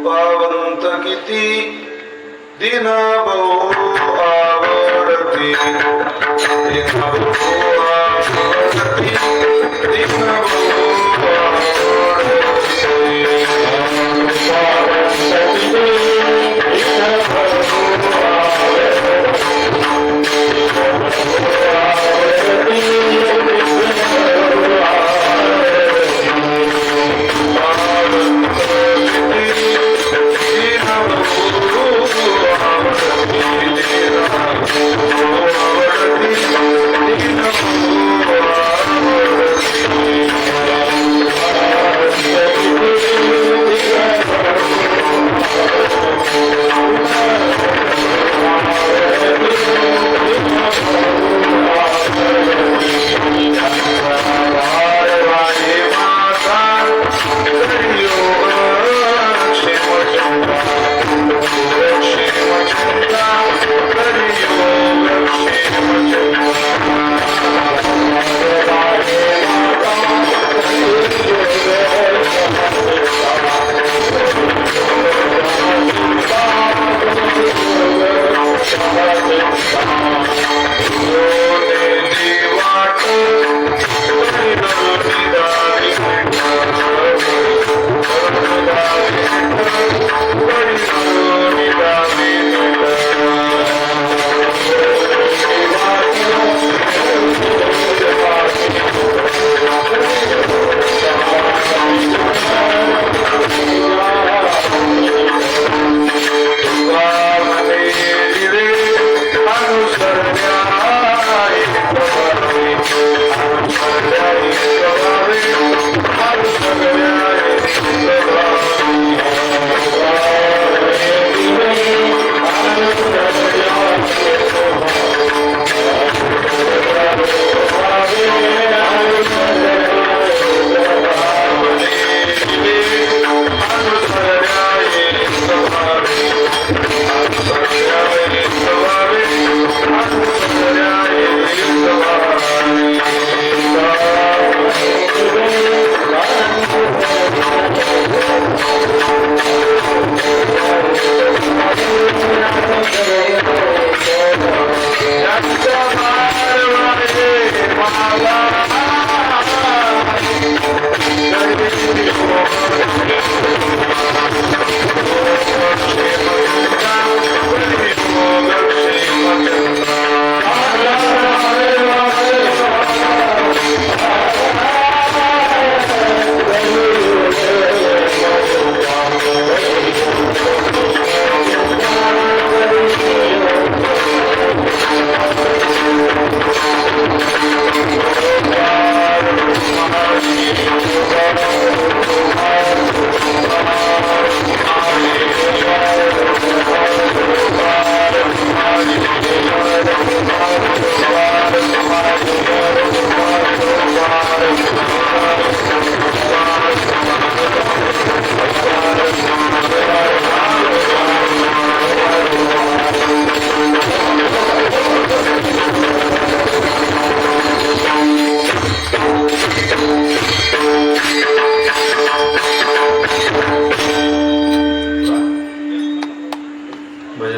पावंत किती दीन भाऊ आवडती दीन भाऊ आवडती दीन भाऊ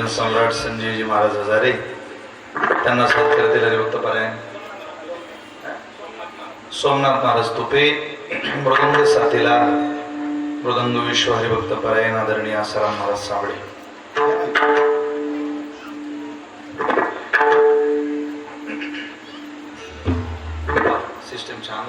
सम्राट संजयजी महाराज हजारे त्यांना सत्कारतील हरिभक्त पारायण सोमनाथ महाराज तुपे मृदंग साथीला मृदंग विश्व हरिभक्त पारायण आदरणीय आसाराम महाराज साबळे सिस्टम छान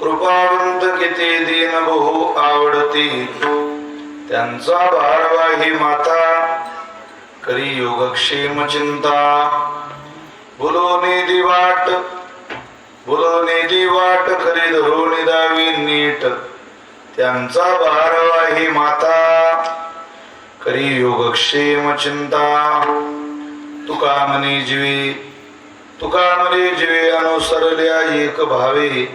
कृपावंत किती दीन बहु आवडती, त्यांचा भारवाही माता करी योगक्षेम चिंता. बोलोनी दिवाट खरी धरोनी दावी नीट, त्यांचा भारवाही माता करी योगक्षेम चिंता. तुका मनी जीवे अनुसरल्या एक भावे,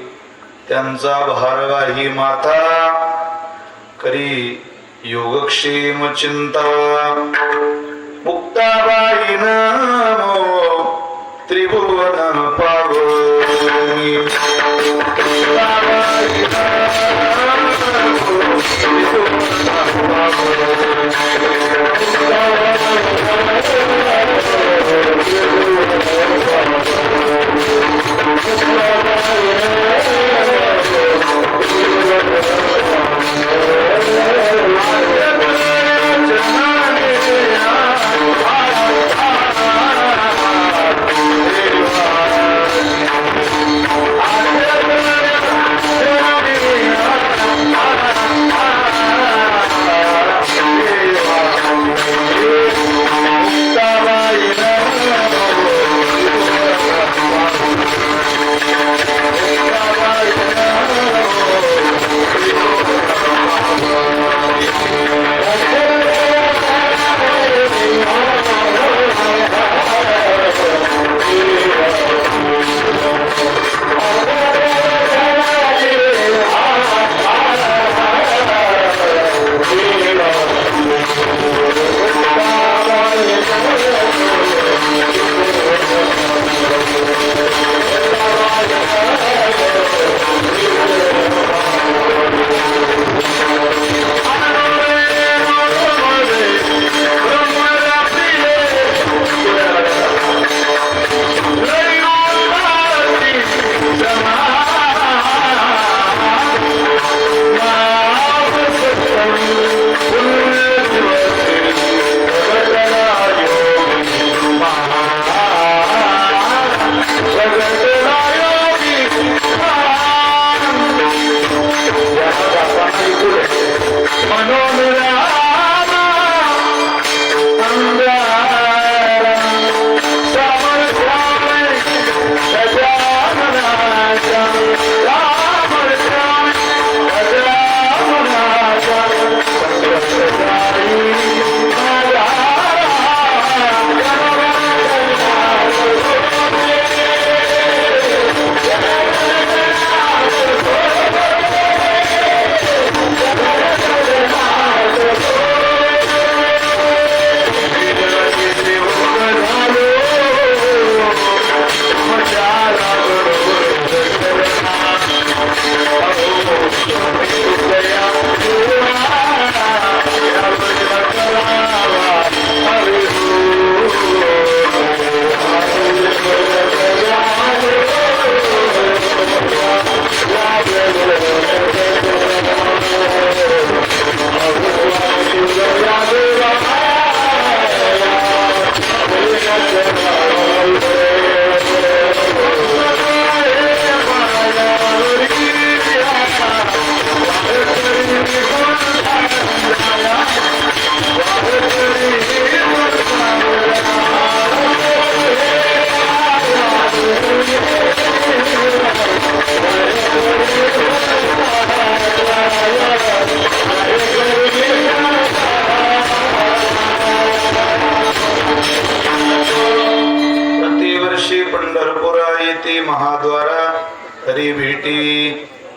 त्यांचा भारवाही माता करी योगक्षेम चिंता. मुक्ताबाई नमो त्रिभुवन पावनी, मुक्ताबाई नमो त्रिभुवन पावनी.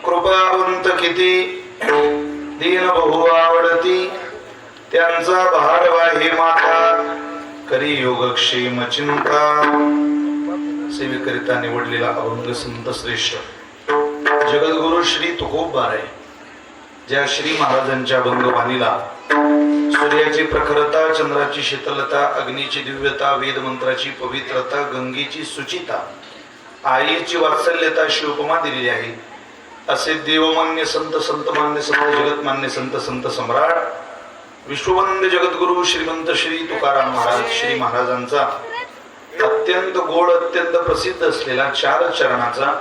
कृपावंत किती दीन बहु आवडती त्यांचा भारवा हे माता करी योगक्षेम चिंता सेवेकरिता निवडलेला अभंग संत श्रेष्ठ जगद्गुरु श्री तुकोबाराय ज्या श्री महाराजांच्या अभंगवाणीला सूर्याची प्रखरता, चंद्राची शीतलता, अग्नीची दिव्यता, वेद मंत्राची पवित्रता, गंगेची सुचिता, आईची वात्सल्यता अशी उपमा दिलेली आहे. असे देवमान्य संत, संतमान्य संत, जगतमान्य संत, संत सम्राट विश्ववंद्य जगद्गुरु श्रीमंत श्री तुकाराम महाराज श्री महाराजांचा अत्यंत गोड, अत्यंत प्रसिद्ध असलेला 4 चरणाचा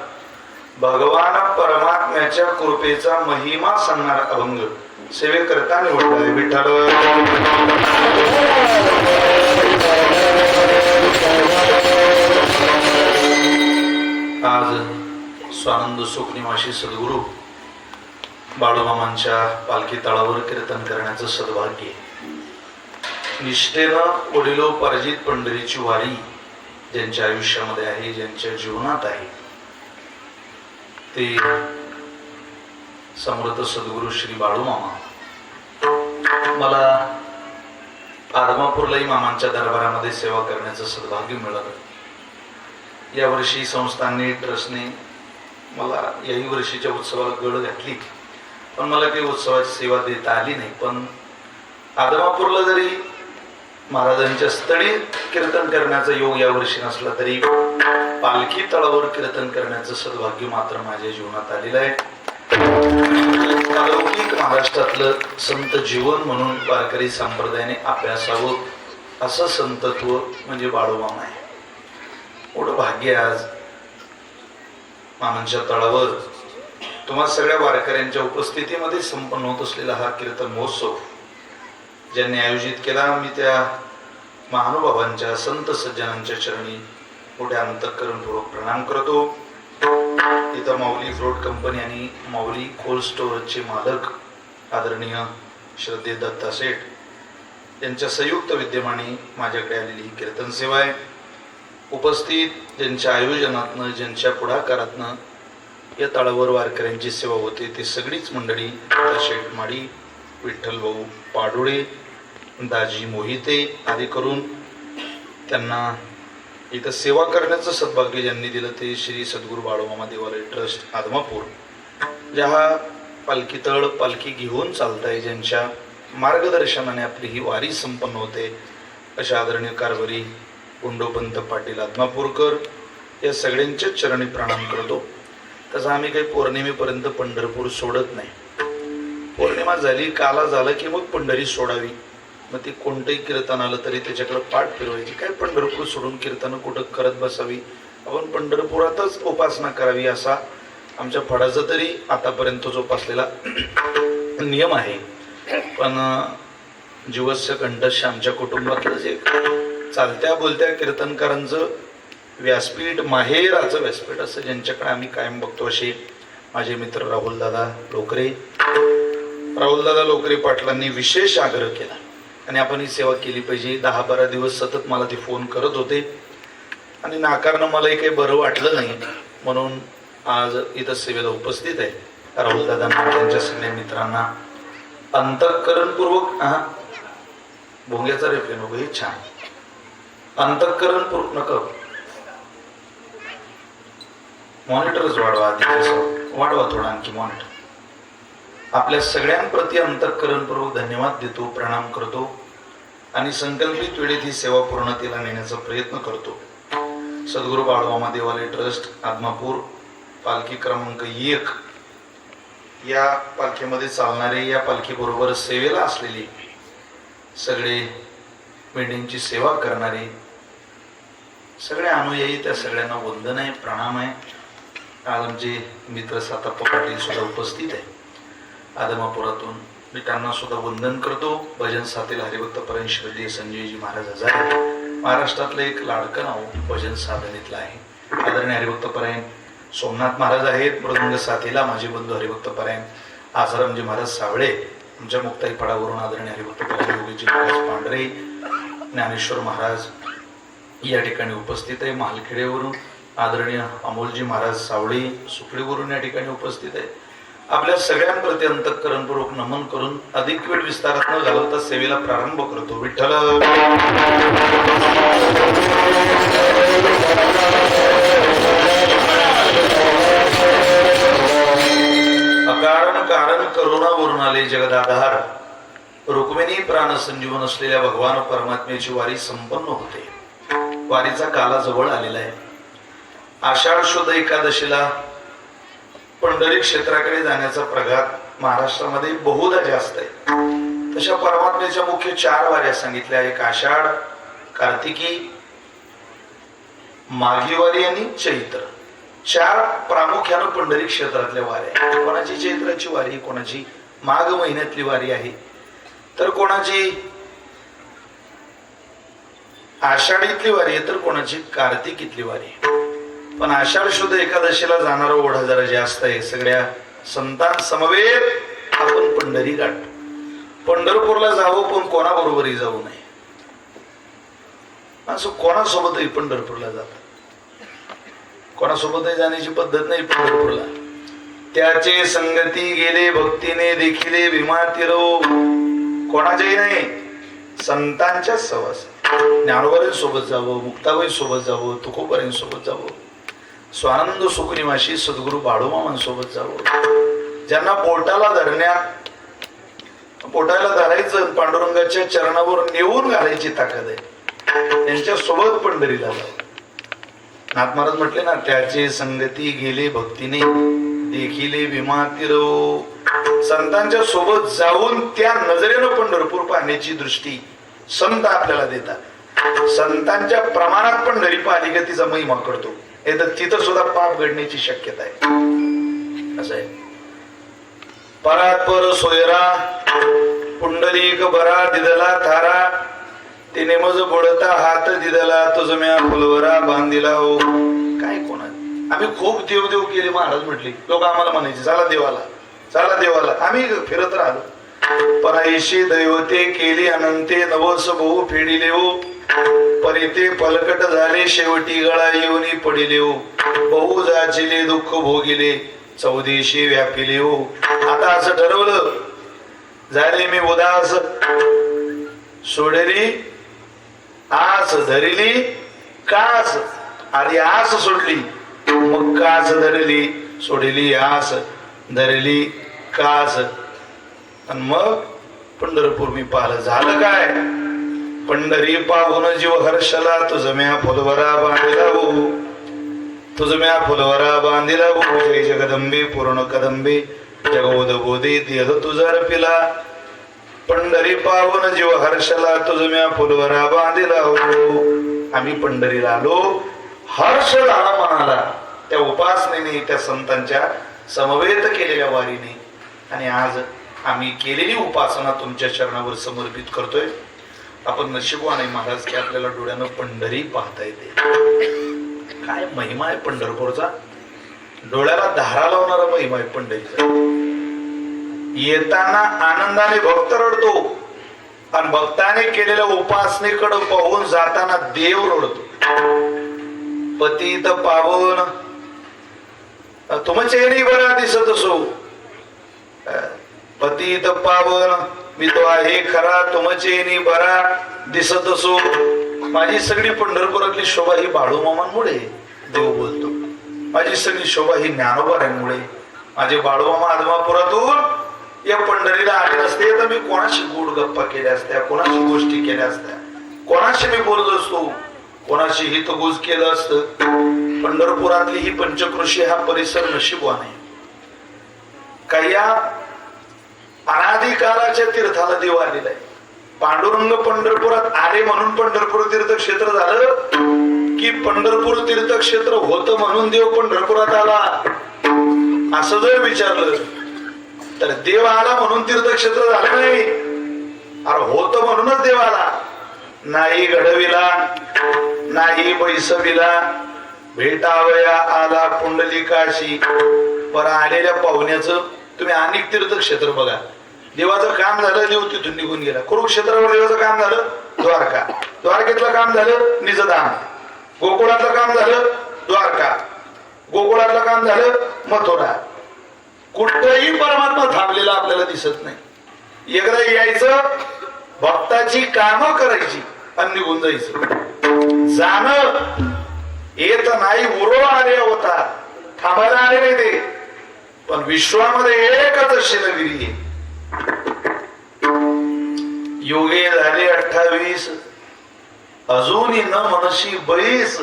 भगवान परमात्म्याच्या कृपेचा महिमा सांगणारा अभंग सेवेकरता निवडलाय. विठ्ठल आज स्वानंद सुख निवासी सद्गुरु बाळूमामांच्या पालखी तळावर कीर्तन करण्याचं सद्भाग्य, निष्ठेनं वडिलोपार्जित पंढरीची वारी ज्यांच्या आयुष्यामध्ये आहे, ज्यांच्या जीवनात आहे, ते समर्थ सद्गुरु श्री बाळूमामा. मला आदमापूरलाही मामांच्या दरबारामध्ये सेवा करण्याचं सद्भाग्य मिळालं. यावर्षी संस्थांनी, ट्रस्टने मला याही वर्षीच्या उत्सवाला गळ घातली, पण मला काही उत्सवाची सेवा देता आली नाही. पण आदमापूरला जरी महाराजांच्या स्थळी कीर्तन करण्याचा योग यावर्षी नसला तरी पालखी तळावर कीर्तन करण्याचं सद्भाग्य मात्र माझ्या जीवनात आलेलं आहे. अलौकिक महाराष्ट्रातलं संत जीवन म्हणून वारकरी संप्रदायाने अभ्यासावं असं संतत्व म्हणजे बाळूमामा आहे. मोठं भाग्य आज मामांच्या तळावर तुम्हा सगळ्या वारकऱ्यांच्या उपस्थितीमध्ये संपन्न होत असलेला हा कीर्तन महोत्सव ज्यांनी आयोजित केला, मी त्या महानुभावांच्या संत सज्जनांच्या चरणी मोठ्या अंतःकरणपूर्वक प्रणाम करतो. इथं माऊली फ्रूट कंपनी आणि माऊली कोल्ड स्टोअरचे मालक आदरणीय श्रद्धेय दत्ता सेठ यांच्या संयुक्त विद्यमाने माझ्याकडे आलेली ही कीर्तन सेवा आहे. उपस्थित ज्यांच्या आयोजनातनं, ज्यांच्या पुढाकारातनं या तळावर वारकऱ्यांची सेवा होते ती सगळीच मंडळी, शेठ माडी, विठ्ठल भाऊ पाडोळे, दाजी मोहिते आदी करून त्यांना इथं सेवा करण्याचं सद्भाग्य ज्यांनी दिलं ते श्री सद्गुरु बाळूमामा देवालय ट्रस्ट आदमापूर, ज्या पालखी तळ पालखी घेऊन चालताय, ज्यांच्या मार्गदर्शनाने आपली ही वारी संपन्न होते, अशा आदरणीय कारभारी गुंडोपंत पाटील आदमापूरकर या सगळ्यांच्याच चरणी प्रणाम करतो. तसं आम्ही काही पौर्णिमेपर्यंत पंढरपूर सोडत नाही. पौर्णिमा झाली, काला झालं की मग पंढरी सोडावी. मग ती कोणतंही कीर्तन आलं तरी त्याच्याकडे पाठ फिरवायची. काय पंढरपूर सोडून कीर्तन कुठं करत बसावी, आपण पंढरपुरातच उपासना करावी असा आमच्या फडाचा तरी आतापर्यंत जोपासलेला नियम आहे. पण जीवस्य कंठस्य आमच्या कुटुंबातलं जे चालत्या बोलत्या कीर्तनकारांचं व्यासपीठ, माहेराचं व्यासपीठ असं ज्यांच्याकडे आम्ही कायम बघतो असे माझे मित्र राहुलदादा लोकरे पाटलांनी विशेष आग्रह केला आणि आपण ही सेवा केली पाहिजे. 10-12 दिवस सतत मला ते फोन करत होते आणि नाकारणं मलाही काही बरं वाटलं नाही, म्हणून आज इथं सेवेला उपस्थित आहे. राहुलदादांना, त्यांच्या सगळ्या मित्रांना अंतःकरणपूर्वक भोंग्याचा रेफे नको, हे छान अंतःकरणपूर्वक नको, मॉनिटरच वाढवा थोडा आणखी मॉनिटर. आपल्या सगळ्यांप्रती अंतःकरणपूर्वक धन्यवाद देतो, प्रणाम करतो आणि संकल्पित वेळेत ही सेवा पूर्णतेला नेण्याचा प्रयत्न करतो. सद्गुरु बाळूमामा देवालय ट्रस्ट आदमापूर पालखी क्रमांक 1 या पालखीमध्ये चालणारे, या पालखीबरोबर सेवेला असलेले सगळे मेंढींची सेवा करणारे सगळे अनुयायी, त्या सगळ्यांना वंदन आहे, प्रणाम आहे. आज आमचे मित्र साताप्पा पाटील सुद्धा उपस्थित आहे आदमापुरातून, मी त्यांना सुद्धा वंदन करतो. भजन साथीला हरिभक्त परायण श्रद्धेय संजयजी महाराज हजारे, महाराष्ट्रातलं एक लाडकं नाव भजन साधनेतलं आहे. आदरणीय हरिभक्त परायण सोमनाथ महाराज आहेत. मृदंग साथीला माझे बंधू हरिभक्त परायण आसारामजी महाराज सावळे, आमच्या मुक्ताई पडावरून आदरणीय हरिभक्त परायण योगीजी महाराज पांढरे, ज्ञानेश्वर महाराज या ठिकाणी उपस्थित आहे. मालखेडेवरून आदरणीय अमोलजी महाराज सावळी सुकळीवरून या ठिकाणी उपस्थित आहे. आपल्या सगळ्यांप्रती अंतःकरणपूर्वक नमन करून अधिक वेळ विस्तारात न घालवता सेवेला प्रारंभ करतो. विठ्ठल अकारण कारण करुणावरून आले जगदाधार, रुक्मिणी प्राण संजीवन असलेल्या भगवान परमात्म्याची वारी संपन्न होते. वारीचा काला जवळ आलेला आहे. आषाढ शुद्ध एकादशीला पंढरी क्षेत्राकडे जाण्याचा प्रघात महाराष्ट्रामध्ये बहुधा जास्त आहे. तशा परमात्म्याच्या मुख्य 4 वाऱ्या सांगितल्या. एक आषाढ, कार्तिकी, माघी वारी आणि चैत्र. 4 प्रामुख्यानं पंढरी क्षेत्रातल्या वाऱ्या. कोणाची चैत्राची वारी, कोणाची माघ महिन्यातली वारी आहे, तर कोणाची आषाढीतली वारी आहे, तर कोणाची कार्तिकीतली वारी आहे. पण आषाढ शुद्ध एकादशीला जाणारा ओढा जरा जास्त आहे. सगळ्या संतान समवेत आपण पंढरी गाठतो. पंढरपूरला जावं, पण कोणाबरोबरही जाऊ नये. असं कोणासोबतही पंढरपूरला जातात. कोणासोबतही जाण्याची पद्धत नाही पंढरपूरला. त्याचे संगती गेले भक्तीने देखिले विमातिरो. कोणाच्याही नाही, संतांच्या सहवास. ज्ञानोबाई सोबत जावं, मुक्ताबाई सोबत जावं, तुकोबाई सोबत जावं, स्वानंद सुखनिवासी सद्गुरू बाळूमामांसोबत जावं. ज्यांना पोटाला धरायचं, पांडुरंगाच्या चरणावर नेऊन घालायची ताकद आहे, त्यांच्या सोबत पंढरीला जावं. नाथ महाराज म्हटले ना, त्याचे संगती गेले भक्तीने देखिले विमातिरो. संतांच्या सोबत जाऊन त्या नजरेनं पंढरपूर पाहण्याची दृष्टी संत आपल्याला देतात. संतांच्या प्रमाणात पंढरी पाहिली का तिचा महिमा करतो. तिथं सुद्धा पाप घडण्याची शक्यता आहे. असं आहे. परात्पर सोयरा पुंडलिक बरा दिदला थारा, तिने मज बुडता हात दिदला तुझम्या फुलवरा बांधिला हो. काय कोणा आम्ही खूप देवदेव केले. महाराज म्हटले, लोक आम्हाला म्हणायचे चला देवाला, चला देवाला. आम्ही फिरत राहिलो. परायशी दैवते केली अनंते, नवस बहु फेडिले हो. परिते पलकट झाले शेवटी गळा येऊनी पडिले हो. बहु जाचिले दुःख भोगिले चौदेशी व्यापिले हो. आता असं ठरवलं, झाले मी उदास सोडली आस धरली कास. आधी आस सोडली, मग कास धरली, सोडली आस, धरली कास, आणि मग पंढरपूर मी पाहिलं. झालं काय? पंढरी पाहून जीव हर्षला, तुझम्या फुलवरा बांधिला हो, तुझम्या फुलवरा बांधिला हो. जय जगदंबे पूर्ण कदंबे जगोद बोधे देह तुझा रपिला. पंढरी पाहून जीव हर्षला, तुझम्या फुलवरा बांधिला हो. आम्ही पंढरीला आलो, हर्ष झाला मनाला त्या उपासनेने, त्या संतांच्या समवेत केलेल्या वारीने. आणि आज आम्ही केलेली उपासना तुमच्या चरणावर समर्पित करतोय. आपण नशीबवान आहे महाराज की आपल्याला डोळ्यानं पंढरी पाहता येते. काय महिमा आहे पंढरपूरचा. डोळ्याला धारा लावणारा महिमा आहे पंढरीचा. येताना आनंदाने भक्त रडतो, आणि भक्ताने केलेल्या उपासनेकडे पाहून जाताना देव रडतो. पतित पावन तुमचे बरा दिसत असो. पतित पावन मी तो आहे खरा, तुमचे बरा दिसत असो. माझी सगळी पंढरपुरातली शोभा ही बाळूमामांमुळे देव बोलतो. माझी सगळी शोभा ही ज्ञानोबांमुळे. माझे बाळूमामा आदमापुरातून या पंढरीला आले नसते तर मी कोणाशी गोड गप्पा केल्या असत्या, कोणाशी गोष्टी केल्या असत्या, कोणाशी मी बोललो असतो, कोणाशी हितगुज केलं असतं. पंढरपुरातली ही पंचकृषी हा परिसर नशीबवान आहे. काही अनादिकालाच्या तीर्थाला देव आलेला आहे. पांडुरंग पंढरपुरात आले म्हणून पंढरपूर तीर्थक्षेत्र झालं, की पंढरपूर तीर्थक्षेत्र होतं म्हणून देव पंढरपुरात आला, असं जर विचारलं तर देव आला म्हणून तीर्थक्षेत्र झालं नाही. अरे होतं म्हणूनच देव आला. नाही घडविला नाही बैसविला, भेटावया आला पुंडलिकाशी. बरं आलेल्या पाहुण्याचं तुम्ही अनेक तीर्थक्षेत्र बघा. देवाचं काम झालं, देव तिथून निघून गेला. कुरुक्षेत्रावर देवाचं काम झालं, द्वारका. द्वारकेतलं काम झालं, निजधाम. गोकुळातलं काम झालं, द्वारका, गोकुळातलं काम झालं मथुरा. कुठंही परमात्मा थांबलेला आपल्याला दिसत नाही. एकदा यायचं, भक्ताची कामं करायची आणि निघून जायचं. जाणं येत नाही, उरो आले होता, थांबायला आले नाही ते. पण विश्वामध्ये एकच शिलगिरी आहे. योगे झाले 28, अजूनही न मनशी बैस,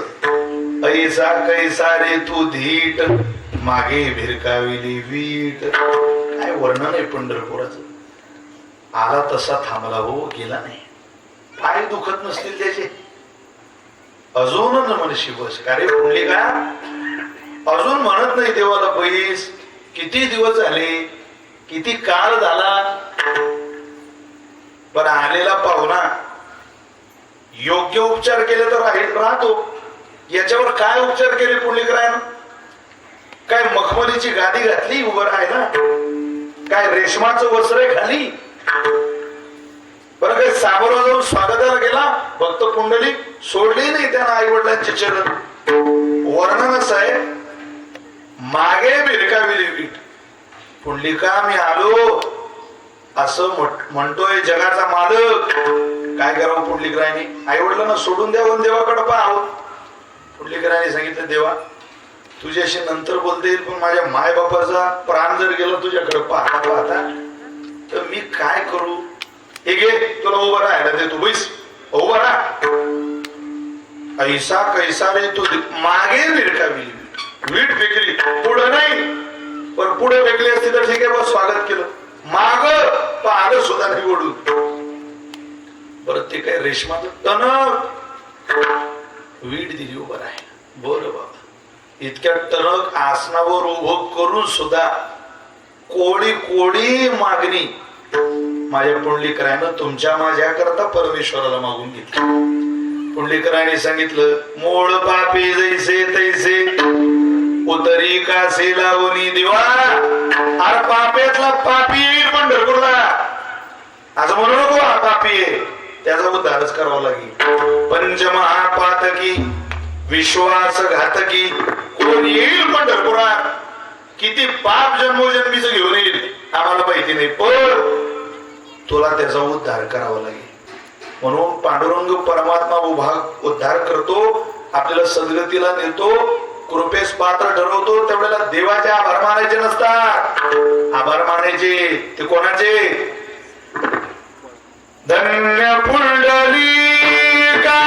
ऐसा कैसा रे तू धीट, मागे भिरकाविली वीट. काय वर्णन आहे पंढरपुराचं. आला तसा थांबला हो, गेला नाही. पाय दुखत नसतील त्याचे, अजून न मनशी बस. का रे पुंडलिका, अजून म्हणत नाही देवाला बैस. किती दिवस झाले, किती काळ झाला. पण आलेला पाहुणा योग्य उपचार केले तर राहतो. याच्यावर काय उपचार केले पुंडलिकरायनं? काय मखमलीची गादी घातली उभं राहायला? काय रेशमाचं वस्त्र खाली? बरं काही साबरवा जाऊन स्वागताला गेला भक्त पुंडलिक? सोडली नाही त्यानं आई वडिलांचे चरण. वर्णन असं आहे, मागे भिरकाविली वीट. पुंडलिका मी आलो असं म्हणतोय जगाचा मालक. काय करावं पुंडलिकरायने? आई वडिलांना सोडून द्यावं, देवाकडे पाहावं. पुंडलिकरायने सांगितलं, देवा तुझ्याशी नंतर बोलता येईल, पण माझ्या माय बापाचा प्राण जर गेला तुझ्याकडे पाहता तर मी काय करू? हे घे, तुला उभं राहायला दे, तू बैस, उभं राहा. ऐसा कैसा रे तू, मागे भिरकाविली वीट फेकली, पुढे नाही. पण पुढे फेकली असती तर ठीक आहे, बस स्वागत केलं. माग पाहिलं सुद्धा नाही ओढून. बरं ते काय रेशमाचं टणक वीट दिली उभं राहिलं. बरं बाबा, इतक्या टणक आसनावर उभं करून सुद्धा कोडी कोडी मागणी माझ्या पुंडलिकरायनं तुमच्या माझ्या करता परमेश्वराला मागून घेतली. पुंडलिकरायने सांगितलं, मूळ पापी जैसे तैसे उतरी कासे लावणी दिवा. अरे पाप्यातला पापी येईल पंढरपूरला, असं म्हणू नको. हा पापी आहे, त्याचा उद्धारच करावा लागेल. पंचमहापातकी विश्वासघातकी कोण येईल पंढरपुरात? किती पाप जन्मोजन्मीच घेऊन येईल आम्हाला माहिती नाही, पण तुला त्याचा उद्धार करावा लागेल. म्हणून पांडुरंग परमात्मा उद्धार करतो, आपल्याला सद्गतीला नेतो, कृपेस पात्र ठरवतो. त्यावेळेला देवाचे आभार मानायचे नसतात. आभार मानायचे ते कोणाचे? धन्य पुंडलिका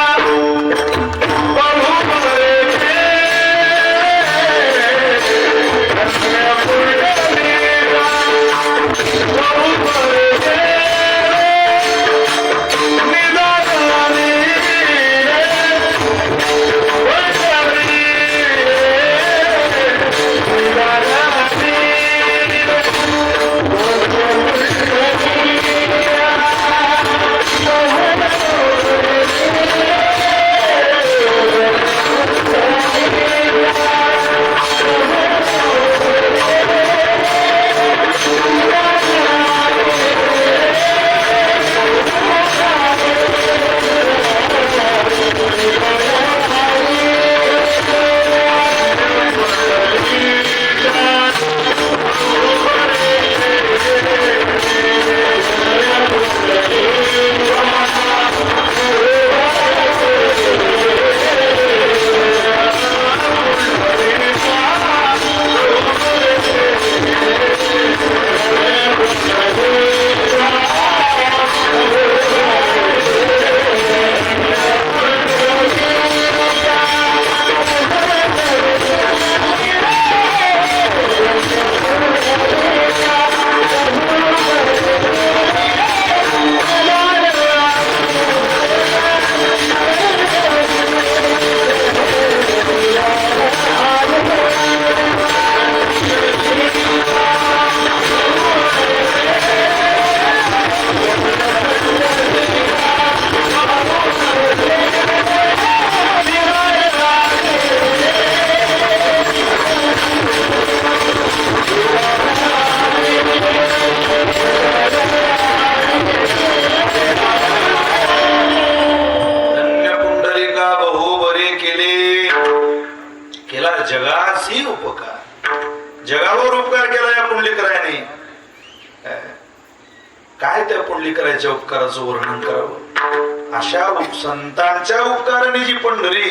काय त्या पुंडलिकाच्या उपकाराचं वर्णन करावं. अशा संतांच्या उपकाराने जी पंढरी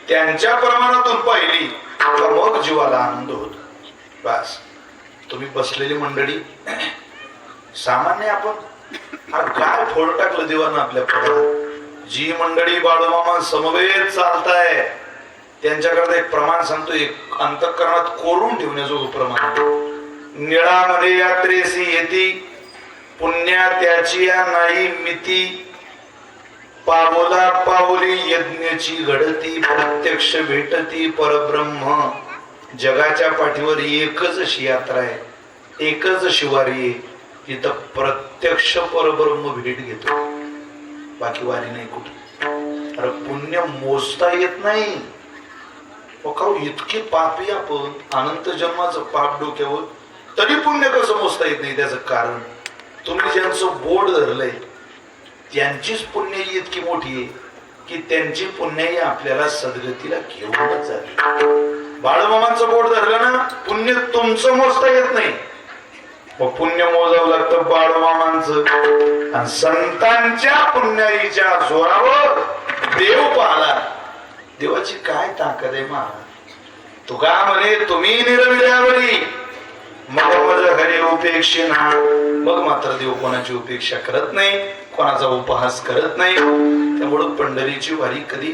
त्यांच्या प्रमाणातून पाहिली तर मग जीवाला आनंद होतो. बस तुम्ही बसलेली मंडळी सामान्य आपण काय फोड टाकलं देवानं आपल्या पदात. जी मंडळी बाळूमामा समवेत चालताय त्यांच्याकरता एक प्रमाण सांगतो, एक अंतःकरणात कोरून ठेवण्याजोगं प्रमाण. निळामध्ये यात्रेसी येती पुण्या त्याची नाही मिती, पावला पावली यज्ञाची घडती, प्रत्यक्ष भेटती परब्रह्म. जगाच्या पाठीवर एकच अशी यात्रा आहे, एकच शिवारी आहे, जिथं प्रत्यक्ष परब्रह्म भेट घेतो. बाकी वारी नाही कुठे. अरे पुण्य मोजता येत नाही. इतके पापी आपण, अनंत जन्माचं पाप डोक्यावर, तरी पुण्य कसं मोजता येत नाही. त्याचं कारण तुम्ही ज्यांचं बोट धरलंय त्यांचीच पुण्य इतकी मोठी आहे की त्यांची पुण्याही आपल्याला सद्गतीला घेऊनच जाते. बाळूमामांचं बोट धरलं ना, पुण्य तुमचं मोजता येत नाही. मग पुण्य मोजावं लागतं बाळूमामांचं. आणि संतांच्या पुण्याईच्या जोरावर देव पाहला. देवाची काय ताकद आहे महाराज. तुका म्हणे तुम्ही निरविल्यावरी मग माझं हरी उपेक्षिना. मग मात्र देव कोणाची उपेक्षा करत नाही, कोणाचा उपहास करत नाही. त्यामुळं पंढरीची वारी कधी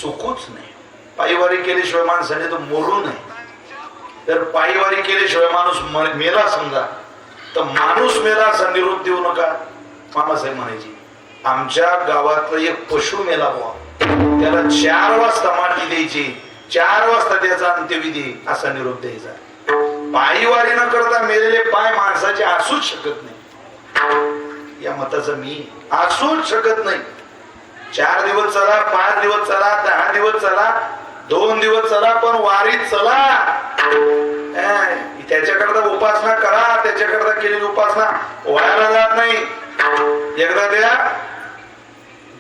चुकूच नाही. पायीवारी केल्याशिवाय माणसाने तर मरू नये. जर पायीवारी केल्याशिवाय माणूस मेला समजा तर माणूस मेला असा निरोप देऊ नका. मामासाहेब म्हणायची आमच्या गावातलं एक पशु मेला बुवा, त्याला 4 वाजता माती द्यायची, 4 वाजता त्याचा अंत्यविधी असा निरोप द्यायचा. पायीवारी न करता मेलेले पाय माणसाचे असूच शकत नाही. या मताचा मी असूच शकत नाही. 4 दिवस चला, 5 दिवस चला, 10 दिवस चला, 2 दिवस चला, पण वारीत चला. त्याच्याकरता उपासना करा. त्याच्याकरता केलेली उपासना व्हायला जात नाही. एकदा त्या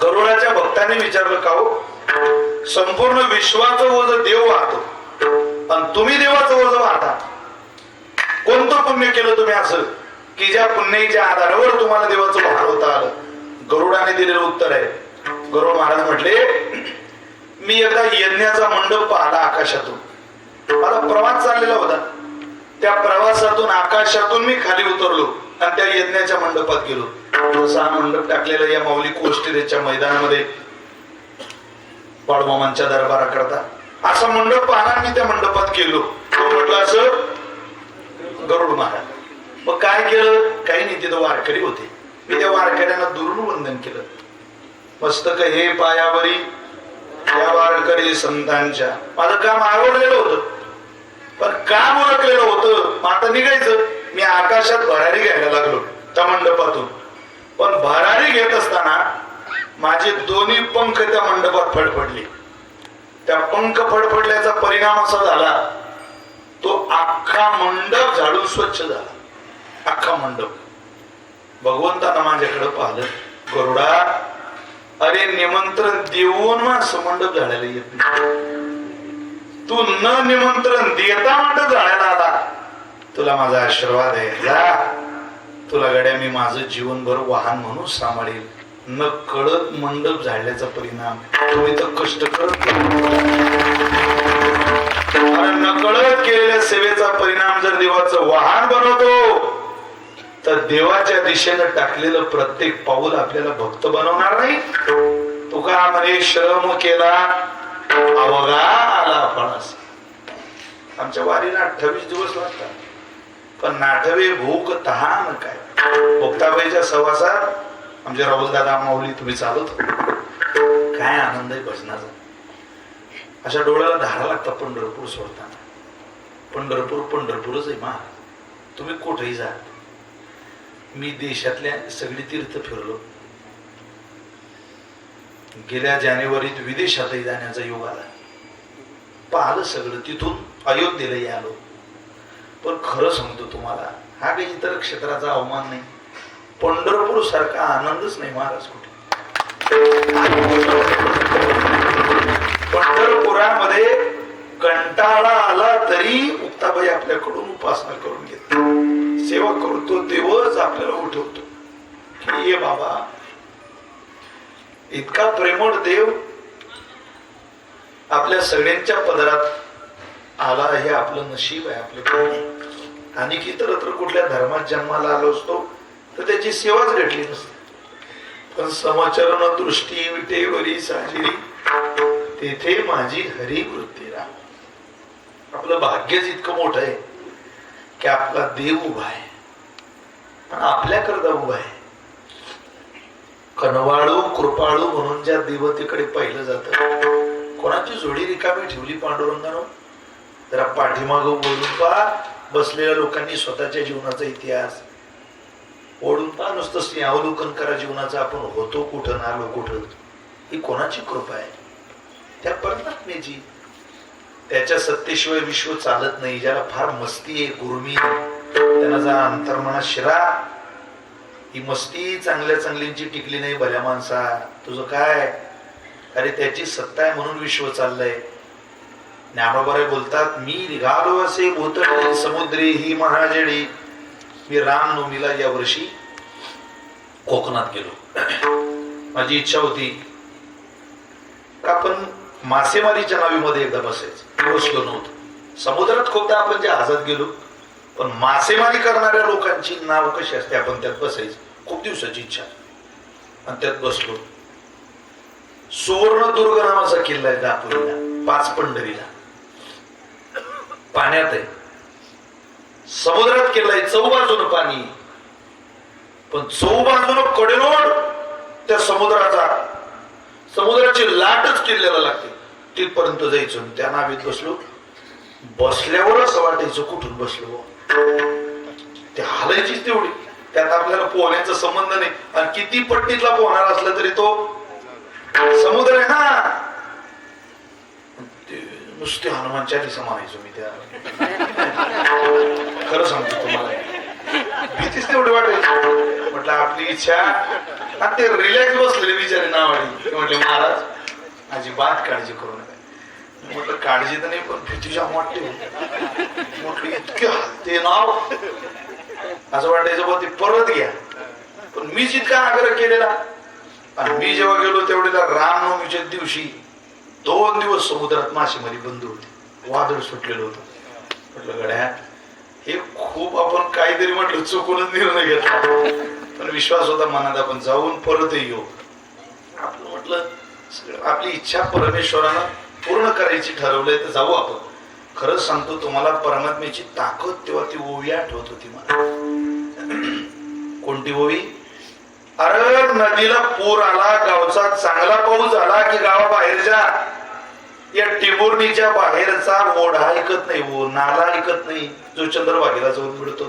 गरुडाच्या भक्तांनी विचारलं का हो, संपूर्ण विश्वाचं ओझ देव वाहतो आणि तुम्ही देवाचं ओझ वाहता, कोणतं पुण्य केलं तुम्ही असं की ज्या पुण्याच्या आधारावर तुम्हाला देवाचं वाहवता आलं. गरुडाने दिलेलं उत्तर आहे. गरुड महाराज म्हटले मी एकदा यज्ञाचा मंडप पाहिला आकाशातून. मला प्रवास चाललेला होता. त्या प्रवासातून आकाशातून मी खाली उतरलो आणि त्या यज्ञाच्या मंडपात गेलो. जसा मंडप टाकलेला या माऊली कोष्टीरेच्या मैदानामध्ये बाळूमामांच्या दरबारा करता असा मंडप पाहणार. मी त्या मंडपात गेलो. तो म्हटलं असं गरुड महाराज. मग काय केलं, काही नाही, तिथं वारकरी होते. मी त्या वारकऱ्यांना दुरून वंदन केलं. मस्तक हे पायावरी या वारकरी संतांच्या. माझं काम आवडलेलं होतं पण काम ओळखलेलं होतं. आता निघायचं. मी आकाशात भरारी घ्यायला लागलो त्या मंडपातून. पण भरारी घेत असताना माझे दोन्ही पंख त्या मंडपात फडफडले. त्या पंख फडफडल्याचा परिणाम असा झाला, तो अख्खा मंडप झाडून स्वच्छ झाला. अख्खा मंडप. भगवंतानं माझ्याकडे पाहिलं, गरुडा अरे निमंत्रण देऊन माणसं मंडप झाडायला येत नाही. तू न निमंत्रण देता मंडप झाडायला आला. तुला माझा आशीर्वाद आहे. जा, तुला गड्या मी माझं जीवनभर वाहन म्हणून सांभाळेल. न कळत मंडप झाडल्याचा परिणाम तुम्ही तर कष्ट करत, न कळत केलेल्या सेवेचा परिणाम जर देवाचं वाहन बनवतो तर देवाच्या दिशेनं टाकलेलं प्रत्येक पाऊल आपल्याला भक्त बनवणार नाही. तुका म्हणे श्रम केला अवघा आला फळास. आमच्या वारीला 28 दिवस लागतात, पण नाठवे भूक तहान काय. मुक्ताबाईच्या सहवासात आमचे राहुल दादा माऊली तुम्ही चालत, काय आनंद आहे भजनाचा. अशा डोळ्याला धारा लागतात पंढरपूर सोडताना. पंढरपूर पंढरपूरच आहे मा. तुम्ही कुठेही जा. मी देशातल्या सगळी तीर्थ फिरलो. गेल्या जानेवारीत विदेशातही जाण्याचा योग आला. पाहिलं सगळं. तिथून अयोध्येलाही आलो. पण खरं सांगतो तुम्हाला, हा काही इतर क्षेत्राचा अवमान नाही. पंढरपूर सारखा आनंदच नाही महाराज कुठे. पंढरपुरामध्ये कंटाळा आला तरी मुक्ताबाई आपल्याकडून उपासना करून घेते, सेवा करून तो देवच आपल्याला उठवतो. की ये बाबा, इतका प्रेमळ देव आपल्या सगळ्यांच्या पदरात आला, हे आपलं नशीब आहे. आपलं आणि इतरत्र कुठल्या धर्मात जन्माला आलो असतो तर त्याची सेवाच घडली नसते. पण समचरण दृष्टी विटेवरी साजिरी, तेथे माझी हरी वृत्ती राम. आपलं भाग्यच इतकं मोठं आहे की आपला देव उभा आहे आणि आपल्याकरता उभा आहे. कनवाळू कृपाळू म्हणून ज्या देवतेकडे पाहिलं जातं, कोणाची जोडी रिकामी ठेवली पांडुरंगानं, जरा पाठीमागं बोलून पहा. बसलेल्या लोकांनी स्वतःच्या जीवनाचा इतिहास ओढून पहा, नुसतं अवलोकन करा जीवनाचं. आपण होतो कुठं ना आलो कुठं, ही कोणाची कृपा आहे? त्या परमात्म्याची. त्याच्या सत्तेशिवाय विश्व चालत नाही. ज्याला फार मस्ती आहे, गुरुमी, त्यांना जा अंतर्मनात शिरा. ही मस्ती चांगल्या चांगलींची टिकली नाही भल्या माणसा. तुझं काय? अरे त्याची सत्ता आहे म्हणून विश्व चाललंय. ज्ञानोबारे बोलतात, मी निघालो असे भूतळी समुद्री ही महाजडी. मी रामनवमीला या वर्षी कोकणात गेलो. माझी इच्छा होती का आपण मासेमारीच्या नावीमध्ये एकदा बसायचं. बसलो नव्हतं. समुद्रात खूपदा आपण जहाजात गेलो, पण मासेमारी करणाऱ्या लोकांची नाव कशी असते, आपण त्यात बसायचं. खूप दिवसाची इच्छा आणि त्यात बसलो. सुवर्णदुर्ग नावाचा किल्ला आहे दापोलीला, 5 पंढरीला, पाण्यात आहे. समुद्रात किल्ला आहे, चौबाजून पाणी, पण चौबाजून कडेलोट त्या समुद्राची लाटच किल्ल्याला लागते. तिथपर्यंत जायचं. त्या नावीत बसलो. बसल्यावर असं वाटायचं कुठून बसलो, ते हालायचीच तेवढी. त्यात आपल्याला पोहण्याचा संबंध नाही. आणि किती पट्टीतला पोहणार असला तरी तो समुद्र आहे ना. नुसते हनुमान चालीसा म्हणायचो मी त्या. खरं सांगतो तुम्हाला, भीतीच तेवढी वाटायची. म्हटलं आपली इच्छा. आणि ते रिलॅक्स बसलेले बिचारे नावाडी. म्हटले महाराज अजिबात काळजी करू नका. म्हटलं काळजी तर नाही, पण भीतीच्या वाटते. म्हटलं इतके ते नाव असं वाटायचं बा ते परत घ्या. पण मीच इतका आग्रह केलेला. आणि मी जेव्हा गेलो तेवढ्याला रामनवमीच्या दिवशी 2 दिवस समुद्रात मासेमारी बंद होती. वादळ सुटलेलं होतं. म्हटलं गड्या, हे खूप आपण काहीतरी म्हटलं चुकूनच निर्णय घेतला. पण विश्वास होता मनात, आपण जाऊन परत येऊ. आपलं म्हटलं आपली इच्छा परमेश्वरानं पूर्ण करायची ठरवलंय तर जाऊ आपण. खरंच सांगतो तुम्हाला, परमात्म्याची ताकद तेव्हा ती ओवी आठवत होती मला. कोणती ओवी? अरे नदीला पूर आला, गावचा चांगला पाऊस झाला की गावाबाहेरच्या या टिबुर्णीच्या बाहेरचा ओढा ऐकत नाही, नाला ऐकत नाही. जो चंद्रभागेला जाऊन मिळतो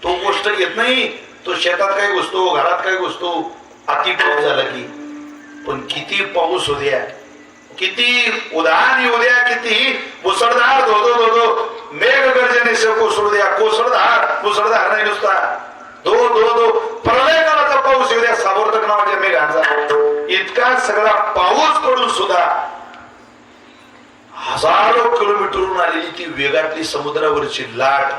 तो गोष्ट घेत नाही. तो शेतात काय घुसतो, घरात काय घुसतो. अति पाऊस झाला की. पण किती पाऊस होऊ द्या, किती उधाण येऊ द्या, किती मुसळधार धो मेघ गर्जनेसह कोसळू द्या, मुसळधार नाही नुसता धो प्रलय काळाचा पाऊस येऊ द्या, सावर्तक नावाच्या मेघांचा. इतका सगळा पाऊस पडून सुद्धा हजारो किलोमीटरहून आलेली ती वेगातली समुद्रावरची लाट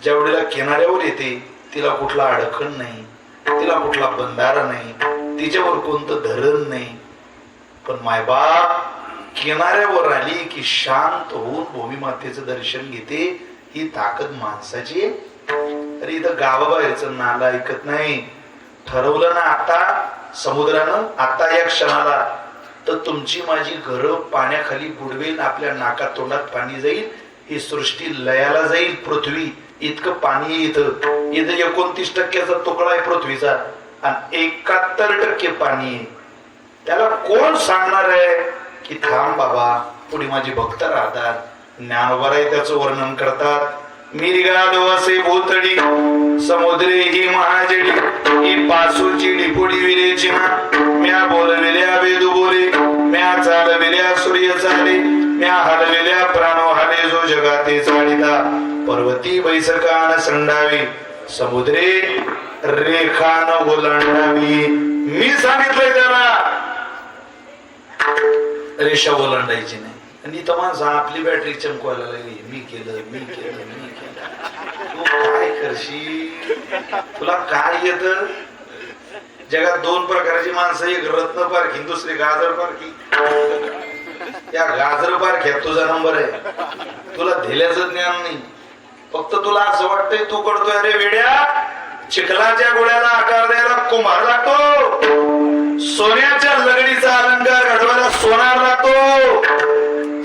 ज्या वेळेला किनाऱ्यावर येते, तिला कुठला अडखण नाही, तिला कुठला बंधारा नाही, तिच्यावर कोणतं धरण नाही. पण मायबाप किनाऱ्यावर आली की शांत होऊन भूमिमातेचं दर्शन घेते. ही ताकद माणसाची. अरे इथं गावाबाहेरचं नाला ऐकत नाही. ठरवलं ना आता समुद्रानं, आता या क्षणाला, तर तुमची माझी घरं पाण्याखाली बुडवेल. आपल्या नाकात तोंडात पाणी जाईल. ही सृष्टी लयाला जाईल. पृथ्वी इतकं पाणी इथं 29% तुकडा आहे पृथ्वीचा आणि 71% पाणी आहे. त्याला कोण सांगणार आहे की थांब बाबा, पुढे माझी भक्त राहतात. ज्ञानोबाराय त्याचं वर्णन करतात. मिरगालो असे भोतडी समुद्रे ही महाजडी, ही पासूची डिपुडी विरेची ना. म्या बोलविल्या वेदू बोले, म्या चालविल्या सूर्य चाले, म्या हलविल्या प्राणो हाले जो जगाते चालिता. पर्वती बैसकान संडावी, समुद्रे रेखान ओलांडावी. मी सांगितलंय त्याला रेषा ओलांडायची नाही. आणि तर माणसं आपली बॅटरी चमकवायला लागली. मी केलं. तू काय करशील? तुला काय येत? जगात दोन प्रकारची माणसं, एक रत्न पारखी, दुसरी गाजर पारखी. या गाजर पारख्यात तुझा नंबर आहे. तुला धेल्याचं ज्ञान नाही, फक्त तुला असं वाटतंय तू करतोय. अरे वेड्या, चिखलाच्या गोळ्याला आकार द्यायला कुंभार लागतो, सोन्याच्या लगडीचा अलंकार घडवायला सोनार लागतो.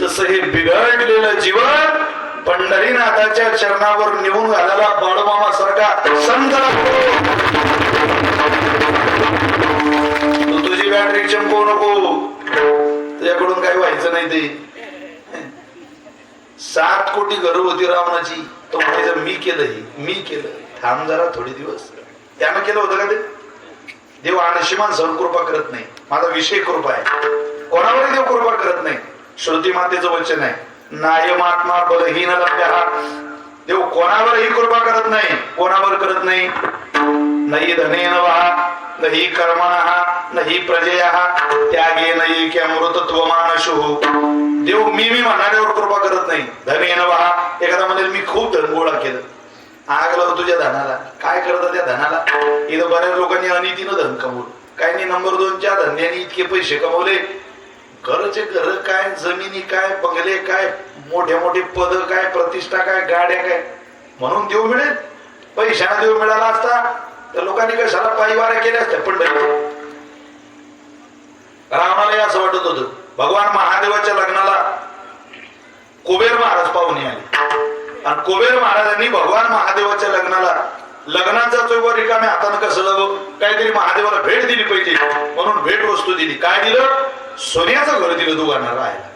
तसं हे बिघडलेलं जीवन पंढरीनाथाच्या चरणावर निवून घालायला बाळूमामा सारखा संत लागतो. तू तुझी बॅटरी चमकवू नको, तुझ्याकडून काही व्हायचं नाही. ते 7 कोटी घरं होती रावणाची, तो म्हणायचं मी केलं, मी केलं. थांब जरा थोडे दिवस. त्यानं केलं होतं का ते? देव अनशी माणसावर कृपा करत नाही. माझा विषय कृपा आहे, कोणावरही देव कृपा करत नाही. श्रुती मातेचं वचन आहे, नायमात्मा बलहीन लभ्यः. देव कोणावरही कृपा करत नाही, कोणावर करत नाही. नाही धनेन वा नाही कर्मणः नाही प्रजयः त्यागे नाही की अमृतत्वमानशु. देव मी म्हणणाऱ्यावर कृपा करत नाही. धनेन वा, एखादा म्हणेल मी खूप धन गोळा केलं. आग लाव तुझ्या धनाला. काय करतं त्या धनाला? इथं बऱ्याच लोकांनी अनितीनं धन कमवलं. काही नाही नंबर 2च्या धंद्याने इतके पैसे कमवले. घरचे घर काय, जमिनी काय, बंगले काय, मोठे मोठे पद काय, प्रतिष्ठा काय, गाड्या काय. म्हणून देव मिळेल? पैशाने देव मिळाला असता तर लोकांनी कशाला पायवाऱ्या केल्या असत्या पंढरीत. रावणाला असं वाटत होतं. भगवान महादेवाच्या लग्नाला कुबेर महाराज पाहुणे आले आणि कुबेर महाराजांनी भगवान महादेवाच्या लग्नाचा चौक रिकाम्या हातानं कसं जावं, काहीतरी महादेवाला भेट दिली पाहिजे म्हणून भेट वस्तू दिली. काय दिलं? सोन्याचं घर दिलं दोघांना राहायला.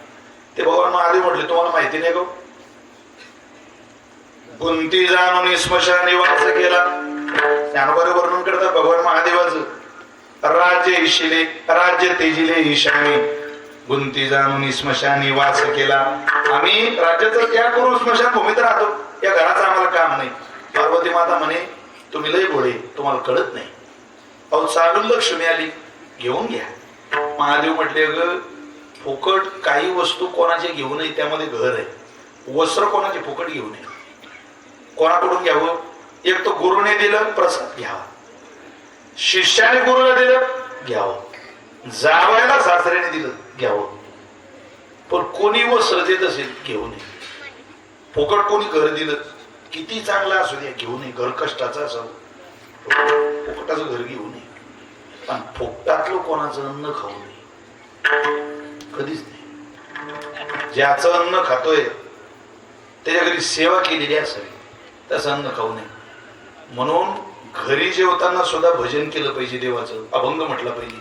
ते भगवान महादेव म्हटले तुम्हाला माहिती नाही गो, गुंती जाणून स्मशानी वास केला. ज्ञानोबारे वर्णन करतात भगवान महादेवाचं. राज्य इशिले राज्य तेजिले ईशानी, गुंती जाणून स्मशानी वास केला. आम्ही राज्याचा त्याग करून स्मशान भूमीत राहतो, या घराचं आम्हाला काम नाही. पार्वती माता म्हणे तुम्ही लय भोळे, तुम्हाला कळत नाही. अहो चालून लक्ष्मी आली, घेऊन घ्या. महादेव म्हटले ग फुकट काही वस्तू कोणाचे घेऊ नये, त्यामध्ये घर आहे. वस्त्र कोणाचे फुकट घेऊ नये. कोणाकडून घ्यावं? एक तर गुरुने दिलं प्रसाद घ्यावा, शिष्याने गुरुला दिलं घ्यावं, जावायला सासऱ्याने दिलं घ्यावं. पण कोणी वस्त्र देत असेल घेऊ नये. फुकट कोणी घर दिलं किती चांगलं असू द्या घेऊ नये. घर कष्टाचं असावं, फुकटाचं घर घेऊ नये. पण फुकटातलं कोणाचं अन्न खाऊ नये, कधीच नाही. ज्याचं अन्न खातोय त्याच्या घरी सेवा केलेली असावी, तसं अन्न खाऊ नये. म्हणून घरी जेवताना सुद्धा भजन केलं पाहिजे, देवाचं अभंग म्हटलं पाहिजे.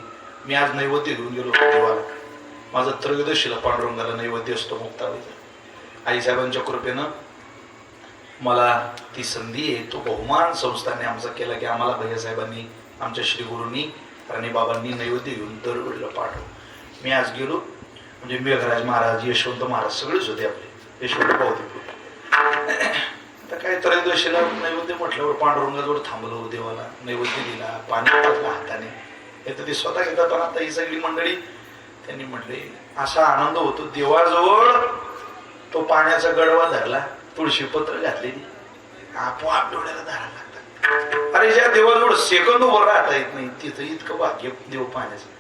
मी आज नैवेद्य घेऊन गेलो देवाला. माझं त्रयोदशीला पांडुरंगाला नैवेद्य असतो मुक्ताबाईचा. आईसाहेबांच्या कृपेनं मला ती संधी आहे. तो बहुमान संस्थाने आमचा केला की आम्हाला भैयासाहेबांनी, आमच्या श्री गुरूंनी, राणीबाबांनी नैवेद्य घेऊन दरवेळेला पाठव. मी आज गेलो म्हणजे मेघराज महाराज, यशवंत महाराज सगळेच होते आपले. यशवंत होते. आता काय त्रयोदशीला नैवेद्य म्हटल्यावर पांडुरंगाजवळ थांबलो, देवाला नैवेद्य दिला, पाणी टाकलं हाताने. हे तर ते स्वतः घेतात, पण आता ही सगळी मंडळी त्यांनी म्हटले असा आनंद होतो. देवाजवळ तो पाण्याचा गडवा धरला, तुळशी पत्र घातलेली, आपोआप डोळ्याला धारा लागतात. अरे ज्या देवाजवळ सेकंद उभं राहता येत नाही तिथं इतकं भाग्य देव पाण्याचं.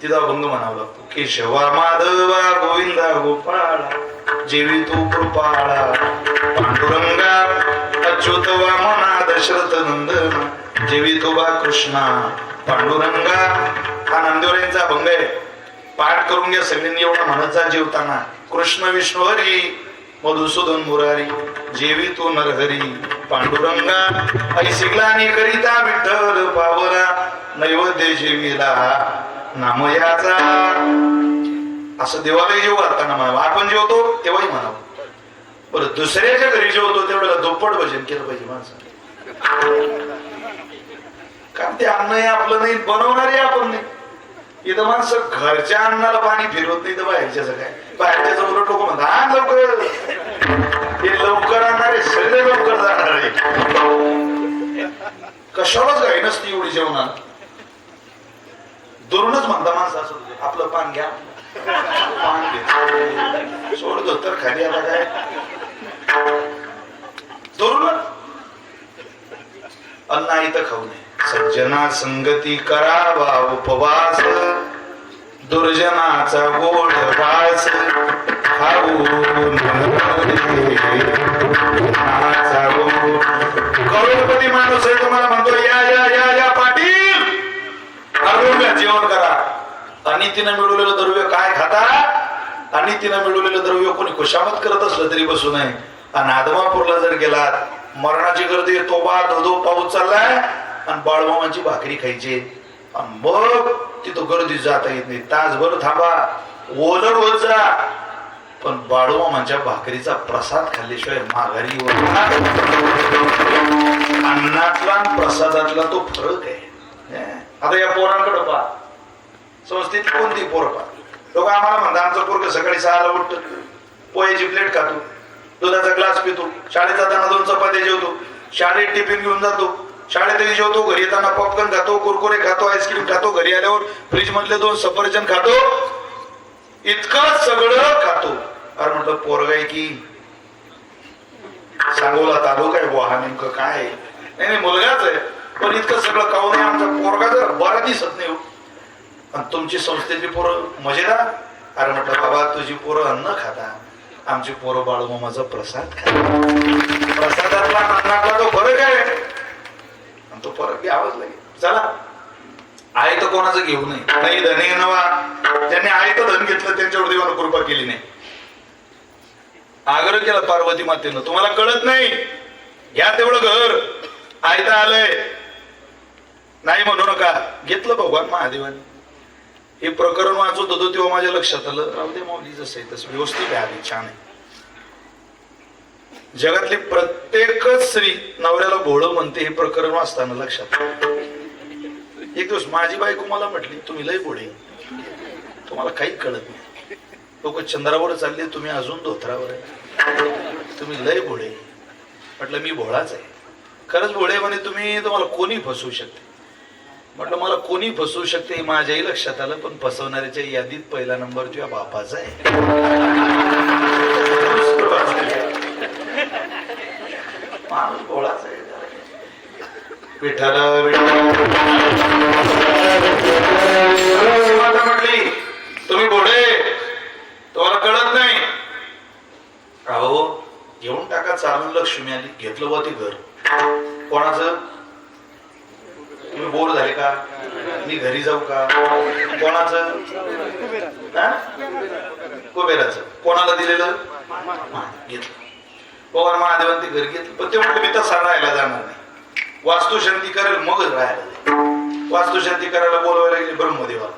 तिथं अभंग म्हणावं लागतो. केशवा माधवा गोविंदा गोपाळा जेवी तू कृपाळा, पांडुरंगा अच्युत वामना दशरथ नंदना जेवी तू बा कृष्णा पांडुरंगा. हा नामदेवरायांचा अभंग आहे, पाठ करून घ्या सगळ्यांनी. एवढं म्हणत जा जेवताना. कृष्ण विष्णू हरी मधुसूदन मुरारी जेवी तू नरहरी पांडुरंगा. ऐसी ग्लानी करिता विठ्ठल पावला नैवेद्य जेवीला नामयाचा. असं देवाला जेव घालताना म्हणावं. आपण जेवतो तेव्हाही म्हणावं. बरं दुसऱ्याच्या घरी जेवतो तेवढ्याला दुप्पट भजन केलं पाहिजे माणसाने. कारण ते अन्न हे आपलं नाही, बनवणारे आपण नाही. इथं माणसं घरच्या अन्नाला पाणी फिरवत नाही तर बाहेरच्याच काय. बाहेरच्याच उलट लोक म्हणतात हा लवकर, हे लवकर आणणारे सगळे लवकर जाणारे. कशालाच घाई नसती एवढी जेवणाला. दुरूनच म्हणता माणसं असं आपलं पान घ्या, पान घे, सोड धोतर खाली. आता काय दुरून अन्न इथं खाऊ नये. सज्जना संगती करावा उपवास, दुर्जनाचा गोड वास खाऊ करोडपती माणूस आहे, तुम्हाला म्हणतो या या या या पाटील जेवण करा. आणि तिनं मिळवलेलं द्रव्य काय खाता? आणि तिनं मिळवलेलं द्रव्य कोणी खुशामत करत असलं तरी बसू नये. आणि आदमापूरला जर गेलात, मरणाची गर्दी, तोबा धोधो पाऊस चाललाय आणि बाळमामांची भाकरी खायची. आणि मग तिथं गर्दी जाता येत नाही. तासभर थांबा, ओलं होत जा, पण बाळूमामांच्या भाकरीचा प्रसाद खाल्ल्याशिवाय माघारी अन्नातला आणि प्रसादातला तो फरक आहे. आता या पोरांकडे पहा, संस्थेतली कोणती पोरं पहा, लोक आम्हाला म्हणतात आमचं पोरग सकाळी 6ला उठतं, पोह्याची प्लेट खातो, दुधाचा ग्लास पितो, शाळेत जाताना 2 चपात्या जेवतो, शाळेत टिफिन घेऊन जातो, शाळेतही जेवतो, घरी येताना पॉपकॉर्न खातो, कुरकुरे खातो, आईस्क्रीम खातो, घरी आल्यावर फ्रीज मधले 2 सफरचंद खातो, इतकं सगळं खातो. अरे म्हटलं पोरग आहे की सांगोला तालुका आहे बुवा, हा नेमकं काय आहे? नाही मुलगाच आहे, पण इतकं सगळं खाऊन आमचा पोरगा जर बरा दिसत नाही. आणि तुमची संस्थेची पोरं मजेदार. अरे म्हटलं बाबा तुझी पोरं अन्न खाता, आमची पोरं बाळूमामाचा प्रसाद खाता. प्रसादातला अन्नातला तो फरक आहे, आणि तो फरक घ्यावाच लागेल. चला, आहे तर कोणाचं घेऊ नये. नाही धने नवा, ज्यांनी आहे तर धन घेतलं त्यांच्यावर देवानं कृपा केली नाही. आग्रह केला पार्वती मातेनं, तुम्हाला कळत नाही, घ्या तेवढं घर, आयतं आलंय, नाही म्हणू नका. घेतलं भगवान महादेवाने. हे प्रकरण वाचत होतो तेव्हा माझ्या लक्षात आलं, राहू दे माऊली, जसं आहे तसं व्यवस्थित आहे, आधी छान आहे. जगातली प्रत्येक स्त्री नवऱ्याला भोळं म्हणते, हे प्रकरण वाचताना लक्षात. एक दिवस माझी बायको मला म्हटली, तुम्ही लय भोळे, तुम्हाला काही कळत नाही. लोक चंद्रावर चालले, तुम्ही अजून धोत्रावर आहे, तुम्ही लय भोळे. म्हटलं मी भोळाच आहे. खरंच भोळे म्हणे तुम्ही, तुम्हाला कोणी फसवू शकते. म्हटलं मला कोणी फसवू शकते माझ्याही लक्षात आलं, पण फसवणाऱ्याच्या यादीत पहिला नंबर तुझ्या बापाचा आहे. माणूस भोळाच आहे. विठ्ठल म्हटली तुम्ही भोळे, तुम्हाला कळत नाही. अहो घेऊन टाका, चालून लक्ष्मी आली, घेतलं बा ते घर. कोणाचं? तुम्ही बोर झाले का? मी घरी जाऊ का? कोणाचं? कुबेराचं. कोणाला दिलेलं? घेतलं. पवार महादेवान ते घर घेतलं, पण ते म्हटलं मी तसा राहायला जाणार नाही, वास्तुशांती करेल मगच राहायला. वास्तुशांती करायला बोलवायला गेले ब्रह्मदेवाला,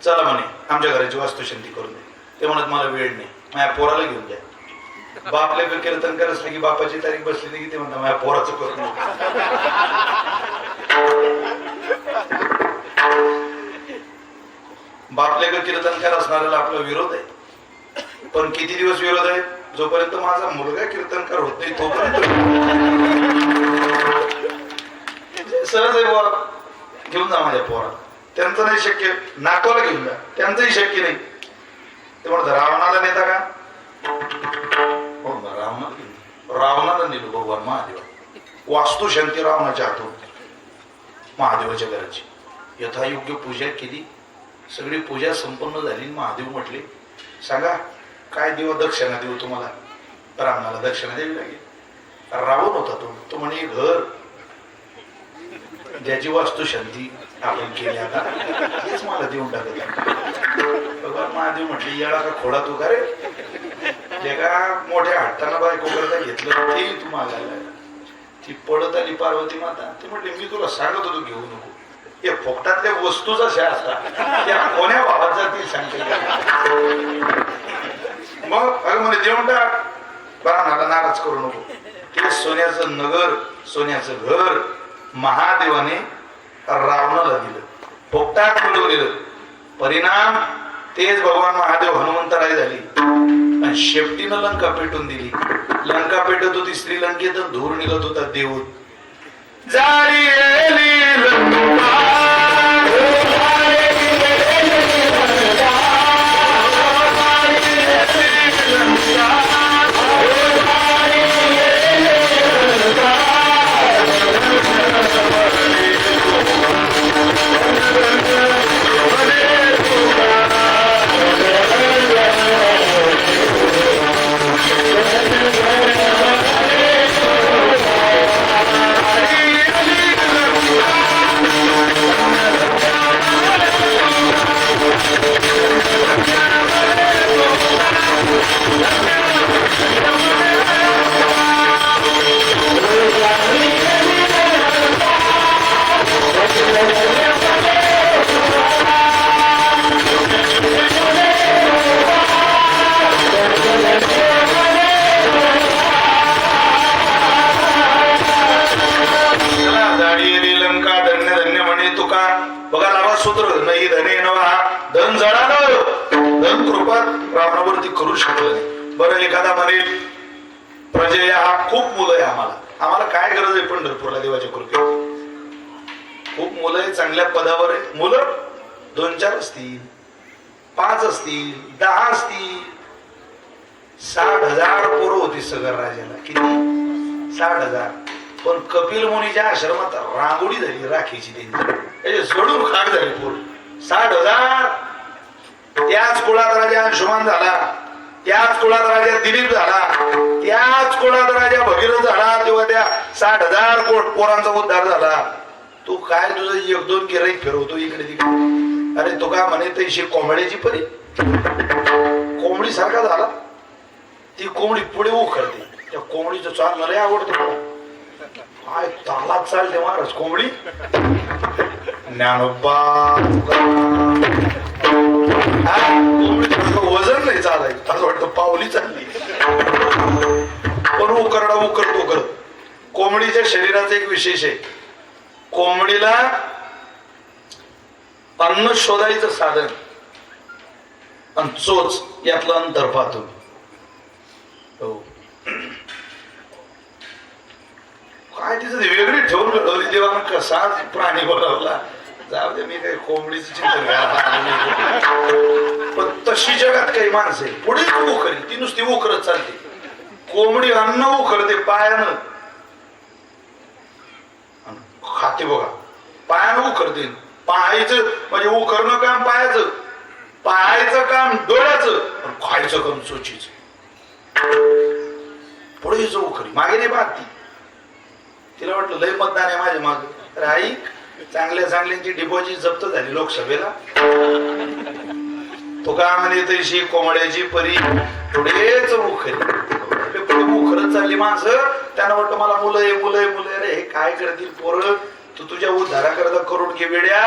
चला म्हणे आमच्या घराची वास्तुशांती करून दे. ते म्हणत मला वेळ नाही, माझ्या पोराला घेऊन द्या. बापले कीर्तन करत की बापाची तारीख बसली की ते म्हणतात माझ्या पोराचं करून दे. बापले कीर्तनकार असणाऱ्याला आपला विरोध आहे, पण किती दिवस विरोध आहे? जोपर्यंत माझा मुलगा कीर्तनकार होत नाही तोपर्यंत. सहज आहे बुवा, घेऊन जा माझ्या पोरा. त्यांचं नाही शक्य, नातवाला घेऊन जा, त्यांचंही शक्य नाही. ते म्हणतात रावणाला नेता का? रावणाला नेलो भगवान महादेव. वास्तुशांती रावणाच्या हातून महादेवाच्या घराची यथायोग्य पूजा केली. सगळी पूजा संपन्न झाली. महादेव म्हटले सांगा काय देव दक्षिणा देऊ तुम्हाला? रावणाला दक्षिणा द्यावी लागेल. रावण होता तो म्हणे घर ज्याची वास्तुशांती आपण केली आता हेच मला देऊन टाकत. भगवान महादेव म्हटले येडा का खोडा तू का रे? जे का मोठ्या हट्टाला बायको करता घेतलं ते तू मागायला. ती पडत आली पार्वती माता. ती म्हटली मी तुला सांगत होतो घेऊ नको, हे फोकटातल्या वस्तू जशा असतात त्या कोण्या भावात जातील सांगते. मग अगं म्हणे देऊन टाक, बाणाला नाराज करू नको. ते सोन्याचं नगर, सोन्याचं घर महादेवाने रावणाला दिलं, फोकटात मिळवलेलं. परिणाम तेच भगवान महादेव हनुमंतराय झाली आणि शेपटीनं लंका पेटून दिली. लंका पेटत होती श्रीलंकेत, धूर निघत होता देऊळ. जारी सूत्र नाही धने नवा, धन जळालं, धन कृपा रावणावरती करू शकलं नाही. बरं एखादा म्हणेल प्रजया खूप मुलं आहे आम्हाला काय गरज आहे पंढरपूरला देवाच्या कृपेत? खूप मुलं आहे, चांगल्या पदावर आहे. मुलं 2-4 असतील, 5 असतील, 10 असतील. 60,000 पोरं होती सगर राजाला. किती? 60,000. पण कपिल मुनीच्या आश्रमात रांगोळी झाली राखीची, त्यांची सोडून खाक झाली पोर. 60,000. त्याच कुळात राजा अंशुमान झाला, त्याच कुळात राजा दिलीप झाला, त्याच कुळात राजा भगीरथ झाला. तेव्हा त्या 60,000 पोरांचा उद्धार झाला. तू काय तुझं 1-2 गिराईक फिरवतो इकडे तिकडे? अरे तू काय म्हणे तशी कोंबड्याची परी कोंबडी सारखा झाला. ती कोंबडी पुढे उखळते, त्या कोंबडीचं चाल मला आवडतं. काय तालात चालते महाराज कोंबडी. ज्ञानोबा वजन नाही चालायचं, असं वाटतं पावली चालली. पण उकरत. कोंबडीच्या शरीराचं एक विशेष आहे, कोंबडीला अन्न शोधायचं साधन आणि चोच यातलं अंतर पाहतो. काय तिचं वेगळी ठेवून घडवली देवानं, कसा प्राणी बनवला. जाऊ दे, मी काही कोंबडीचं चिंतन पण तशी जगात काही माणसं आहे पुढेच उकरी, ती नुसती उकरत चालते. कोंबडी अन्न उकरते पायानं, खाते बघा, पायानं उकरते. पाहायचं म्हणजे उकरणं काम पायाचं, पाहायचं काम डोळ्याचं, खायचं काम चोचीचं. पुढे उकरी मागे नाही पाहत ती. तिला वाटलं लय मतदान आहे माझ्या माग. तर ऐक, चांगल्यांची डिपॉझिट जप्त झाली लोकसभेला. तो का म्हणे तशी कोंबड्याची परी पुढेच उखरी. पुढे उखरत चालली माणसं. त्यांना वाटतं मला मुलं आहे. अरे हे काय करतील पोरं? तू तुझ्या उद्धारा करता करून घे वेड्या.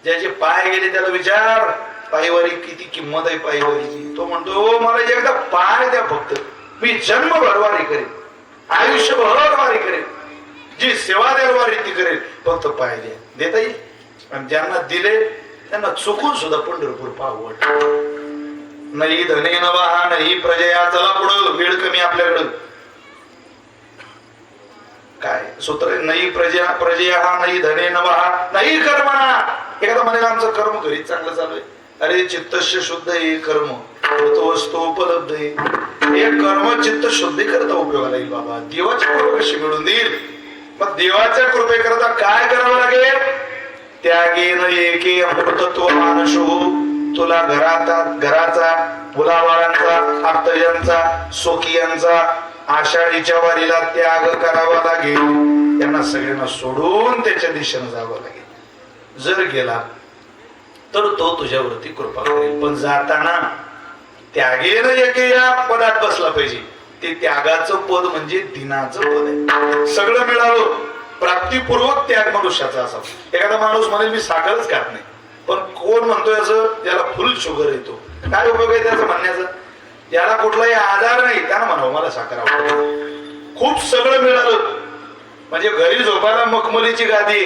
ज्याचे पाय गेले त्याला विचार पायवारी किती किंमत आहे पायवारीची. तो म्हणतो मला एकदा पाय द्या फक्त, मी जन्मभर वारी करेन, आयुष्यभर वारी करेन, जी सेवा द्याल वारी ती करेल, फक्त पाय द्या. देता येईल. आणि ज्यांना दिले त्यांना चुकून सुद्धा पंढरपूर पाहू वाटत नाही. धने नवा नाही प्रजया. चला पुढं, वेळ कमी आपल्याकडं. काय सूत्र? नाही प्रजया नाही धने नवा नाही कर्मणा. एखादा म्हणे आमचं कर्म घरी चांगलं चालू आहे. अरे चित्तस्य शुद्ध आहे कर्म, तो वस्तू उपलब्ध आहे. हे कर्म चित्त शुद्धी करता उपयोगाला येईल बाबा. देवाची कृपा कशी मिळून देईल? मग देवाच्या कृपेकरता काय करावं लागेल? त्यागेन एके अमृतत्व मानसो. तुला घराचा, मुलाबाळांचा, आप्तजनचा, सोकियांचा आषाढीच्या वारीला त्याग करावा लागेल. यांना सगळ्यांना सोडून त्याच्या दिशेने जावं लागेल. जर गेला तर तो तुझ्यावरती कृपा करेल. पण जाताना त्यागेन एके या पदात बसला पाहिजे. ते त्यागाचं पद म्हणजे दिनाचं पद आहे. सगळं मिळावं, प्राप्तीपूर्वक त्याग मनुष्याचा असावा. एखादा माणूस म्हणेल मी साखरच खात नाही, पण कोण म्हणतोय असं? ज्याला फुल शुगर येतो. काय उपयोग आहे त्याचं म्हणण्याचा? ज्याला कुठलाही आजार नाही त्यानं म्हणावं मला साखर आवडते. खूप सगळं मिळालं म्हणजे घरी झोपायला मखमलीची गादी,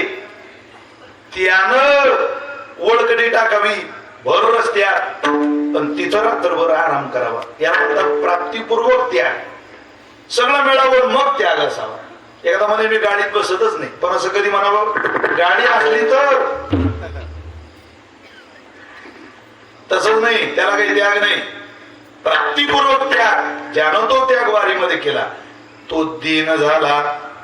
त्यानं ओळखडी टाकावी भर रस्त्यात, पण तिथं रात्रभर आराम करावा. या प्राप्तीपूर्वक त्याग. सगळं मिळावं मग त्याग असावा. एखादा म्हणे मी गाडीत बसतच नाही, पण असं कधी म्हणावं? गाडी असली तर तसंच नाही, त्याला काही त्याग नाही. प्राप्तीपूर्वक त्याग. ज्यानं तो त्याग वारीमध्ये केला तो दीन झाला.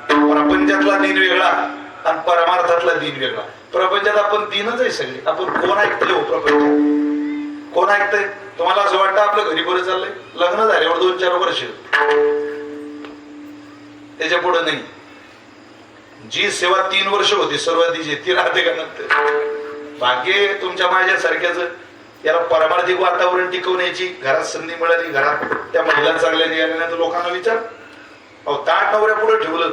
प्रपंचातला दिन वेगळा आणि परमार्थातला दिन वेगळा. प्रपंचात आपण दीनच आहे सगळे. आपण कोण ऐकतोय हो प्रपंच? कोण ऐकतंय? तुम्हाला असं वाटतं आपलं घरी बरं चाललंय? लग्न झाल्यावर 2-4 वर्ष, त्याच्या पुढे नाही. जी सेवा 3 वर्ष होती सुरुवातीची ती राहते का नंतर? भाग्य तुमच्या माझ्या सारख्याच. याला पारमार्थिक वातावरण टिकवण्याची घरात संधी मिळाली, घरात त्या महिला चांगल्या निघाल्या. लोकांना विचार, अहो ताट नवऱ्या पुढे ठेवलं,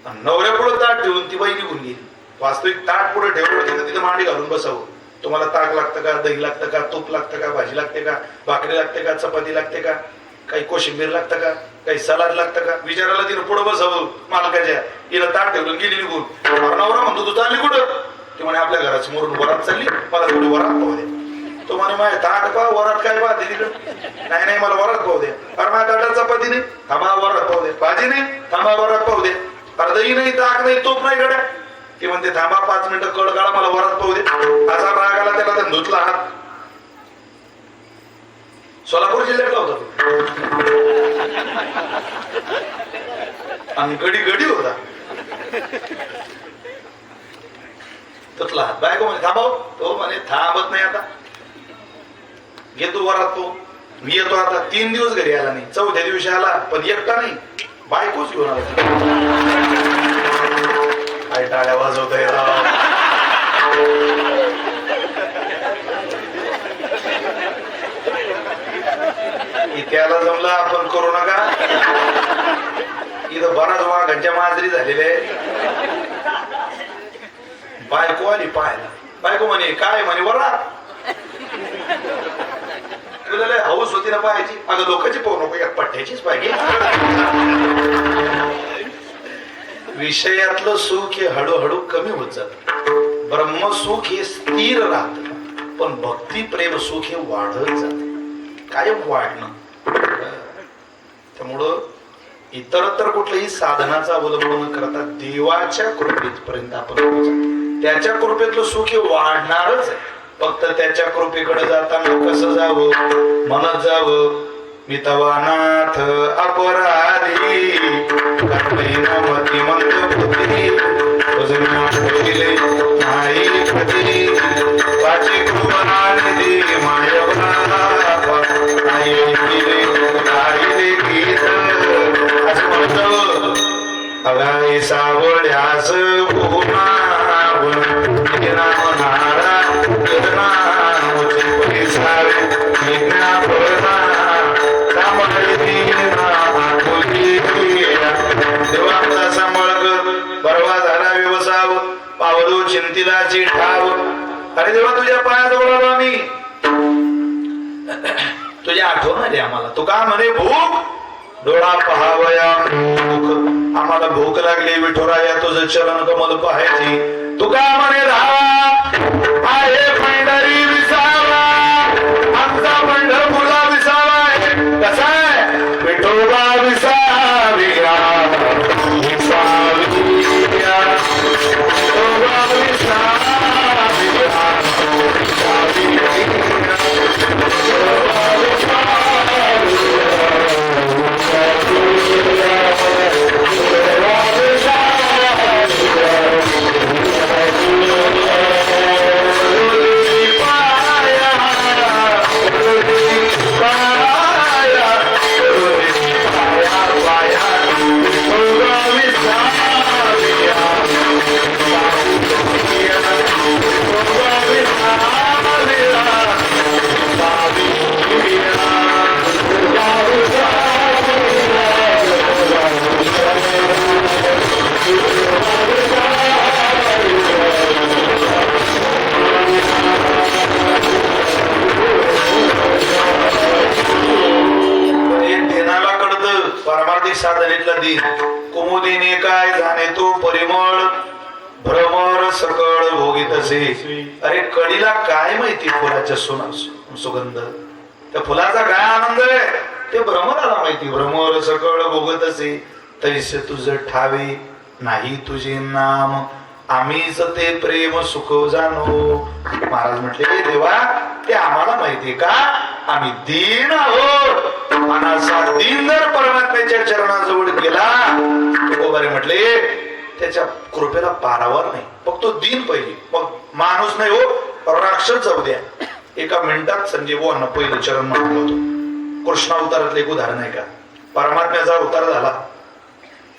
नवऱ्या पुढे ताट ठेवून ती बाई निघून गेली. वास्तविक ताट पुढे ठेवलं तिथं तिथं मांडी घालून बसावं. तुम्हाला ताक लागतं का, दही लागतं का, तूप लागतं का, भाजी लागते का, भाकरी लागते का, चपाती लागते का, काही कोशिंबीर लागतं का, काही सलाद लागतं का, विचारायला तिनं पुढे बसावं मालकाच्या. हिला ताट ठेवलं गेली निघून. नवरा म्हणतो तू चालली कुठं? ती म्हणे आपल्या घरासमोरून वरात चालली, मला थोडी वरात पाहू द्या. तो म्हणे माझ्या ताट पा वरात काय पाहते तिकडं. नाही मला वरात पाहू द्या. अरे माझ्या ताटात चपाती नाही, थांबा वरात पाहू दे. भाजी नाही, थांबा वरात पाहू दे. अरे दही नाही, ताक नाही, तूप नाही गड्या. ती म्हणते थांबा 5 मिनिटं कळ काढा, मला वरात पाहू दे. असा राग आला त्याला, त्याने धुतला हात. सोलापूर जिल्ह्यातला होता आणि गडी होता. धुतला हात. बायको म्हणे थांबाव. तो म्हणे थांबत नाही, आता घेतो वरात तो. मी येतो आता. 3 दिवस घरी आला नाही. 4थ्या दिवशी आला, पण एकटा नाही, बायकोच घेऊन आला. काय टाळ्या वाजवतोय त्याला जमलं, आपण करू नका. इथं बराच वाघांच्या माजरी झालेल्या आहे. बायको आली पाहायला. बायको म्हणे काय? म्हणे वरात. तुला लय हौस होती ना पाहायची. अगं लोकांची पाहू नको, या पठ्ठ्याचीच पाहिजे. विषयातलं सुख हे हळूहळू कमी होत जात. ब्रह्मसुख हे स्थिर राहत, पण भक्ती प्रेम सुख हे वाढत जात, कायम वाढणं. त्यामुळं इतरत्र कुठल्याही साधनाचा अवलंब न करता देवाच्या कृपेपर्यंत आपण पोहोचा. त्याच्या कृपेतलं सुख हे वाढणारच आहे. फक्त त्याच्या कृपेकडे जाताना कसं जावं? म्हणत जावं, मी तवा नाथ अपराधी मती मंद बुद्धी नाही पती पाची कृपणानिधी असं म्हणतो. अगाई सावळ्यास भूमा नारा देवाचा सांभाळ कर, परवा झाला व्यवसाव, पावलो चिंतिलाची ठाव. अरे देवा तुझ्या पायाजवळ आलो आम्ही, तुझ्या आठवण आली आम्हाला. तू का म्हणे भूक डोळा पहावया भूक, आम्हाला भूक लागली विठुराया तुझं चरण कमल पाहायची. तू का म्हणे धावा आहे पंढरी विसावा, आमचा पंढरपूरला विसावा आहे. कसा आहे? विठोबा विसाविया विसाविया विठोबा विसाविया साधनेतला दिन कुमुदीने काय जाणे तो परिमळ भ्रमर सकळ भोगीत असे. अरे कळीला काय माहिती फुलाच्या सुगंध, त्या फुलाचा काय आनंद आहे ते भ्रमराला माहिती. भ्रमर सकळ भोगत असे तैसे तुझ ठावे नाही तुझे नाम, आम्हीच ते प्रेम सुख जाणो. महाराज म्हटले देवा ते आम्हाला माहितीये का? आम्ही दीन आहोत. मनाचा दीन जर परमात्म्याच्या चरणाजवळ गेला, तुकोबारे म्हटले त्याच्या कृपेला पारावर नाही. फक्त तो दीन पाहिजे, मग माणूस नाही हो, राक्षस जाऊ द्या. एका मिनिटात संजय बुवांना पहिलं चरण म्हटलं होतं. कृष्णा अवतारातलं एक उदाहरण आहे का? परमात्म्याचा अवतार झाला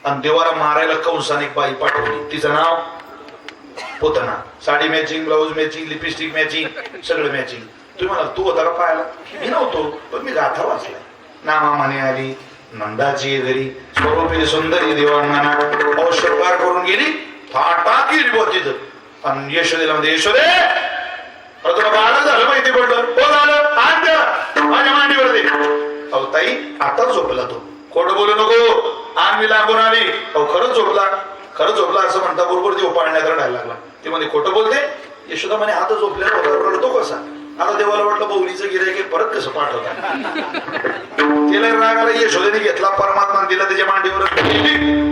आणि देवाला मारायला कंसाने एक बाई पाठवली. तिचं नाव Putana. Sari matching, blouse matching, lipstick matching, सगळं मॅचिंग. तुम्ही म्हणाल तू होता का पाहायला? मी नव्हतो, पण मी गाथा वाचलाय. नामा म्हणे आली नंदाची घरी, स्वरूपी सुंदरी देवांगना, औषधकार करून गेली, थाटात गेली बुवा तिथं. आणि यशोदेला म्हणजे यशोदे तुला बाळ झालं माहिती पडलं? हो झालं, आण द्या माझ्या मांडीवर दे. अहो ताई आताच झोपला तो, खोट बोलू नको, आण मी लागून आली. अहो खरंच झोपला. खरं झोपला असं म्हणता बरोबर देव पाळण्यात रडायला लागला. ते म्हणे खोटं बोलते. यशोदा म्हणे आता झोपलेला रडतो कसा? आता देवाला वाटलं बौलीचं गिऱ्हाईक परत कसं पाठवता. तिला राग आला. यशोदेने घेतला, परमात्मा दिला त्याच्या मांडीवर,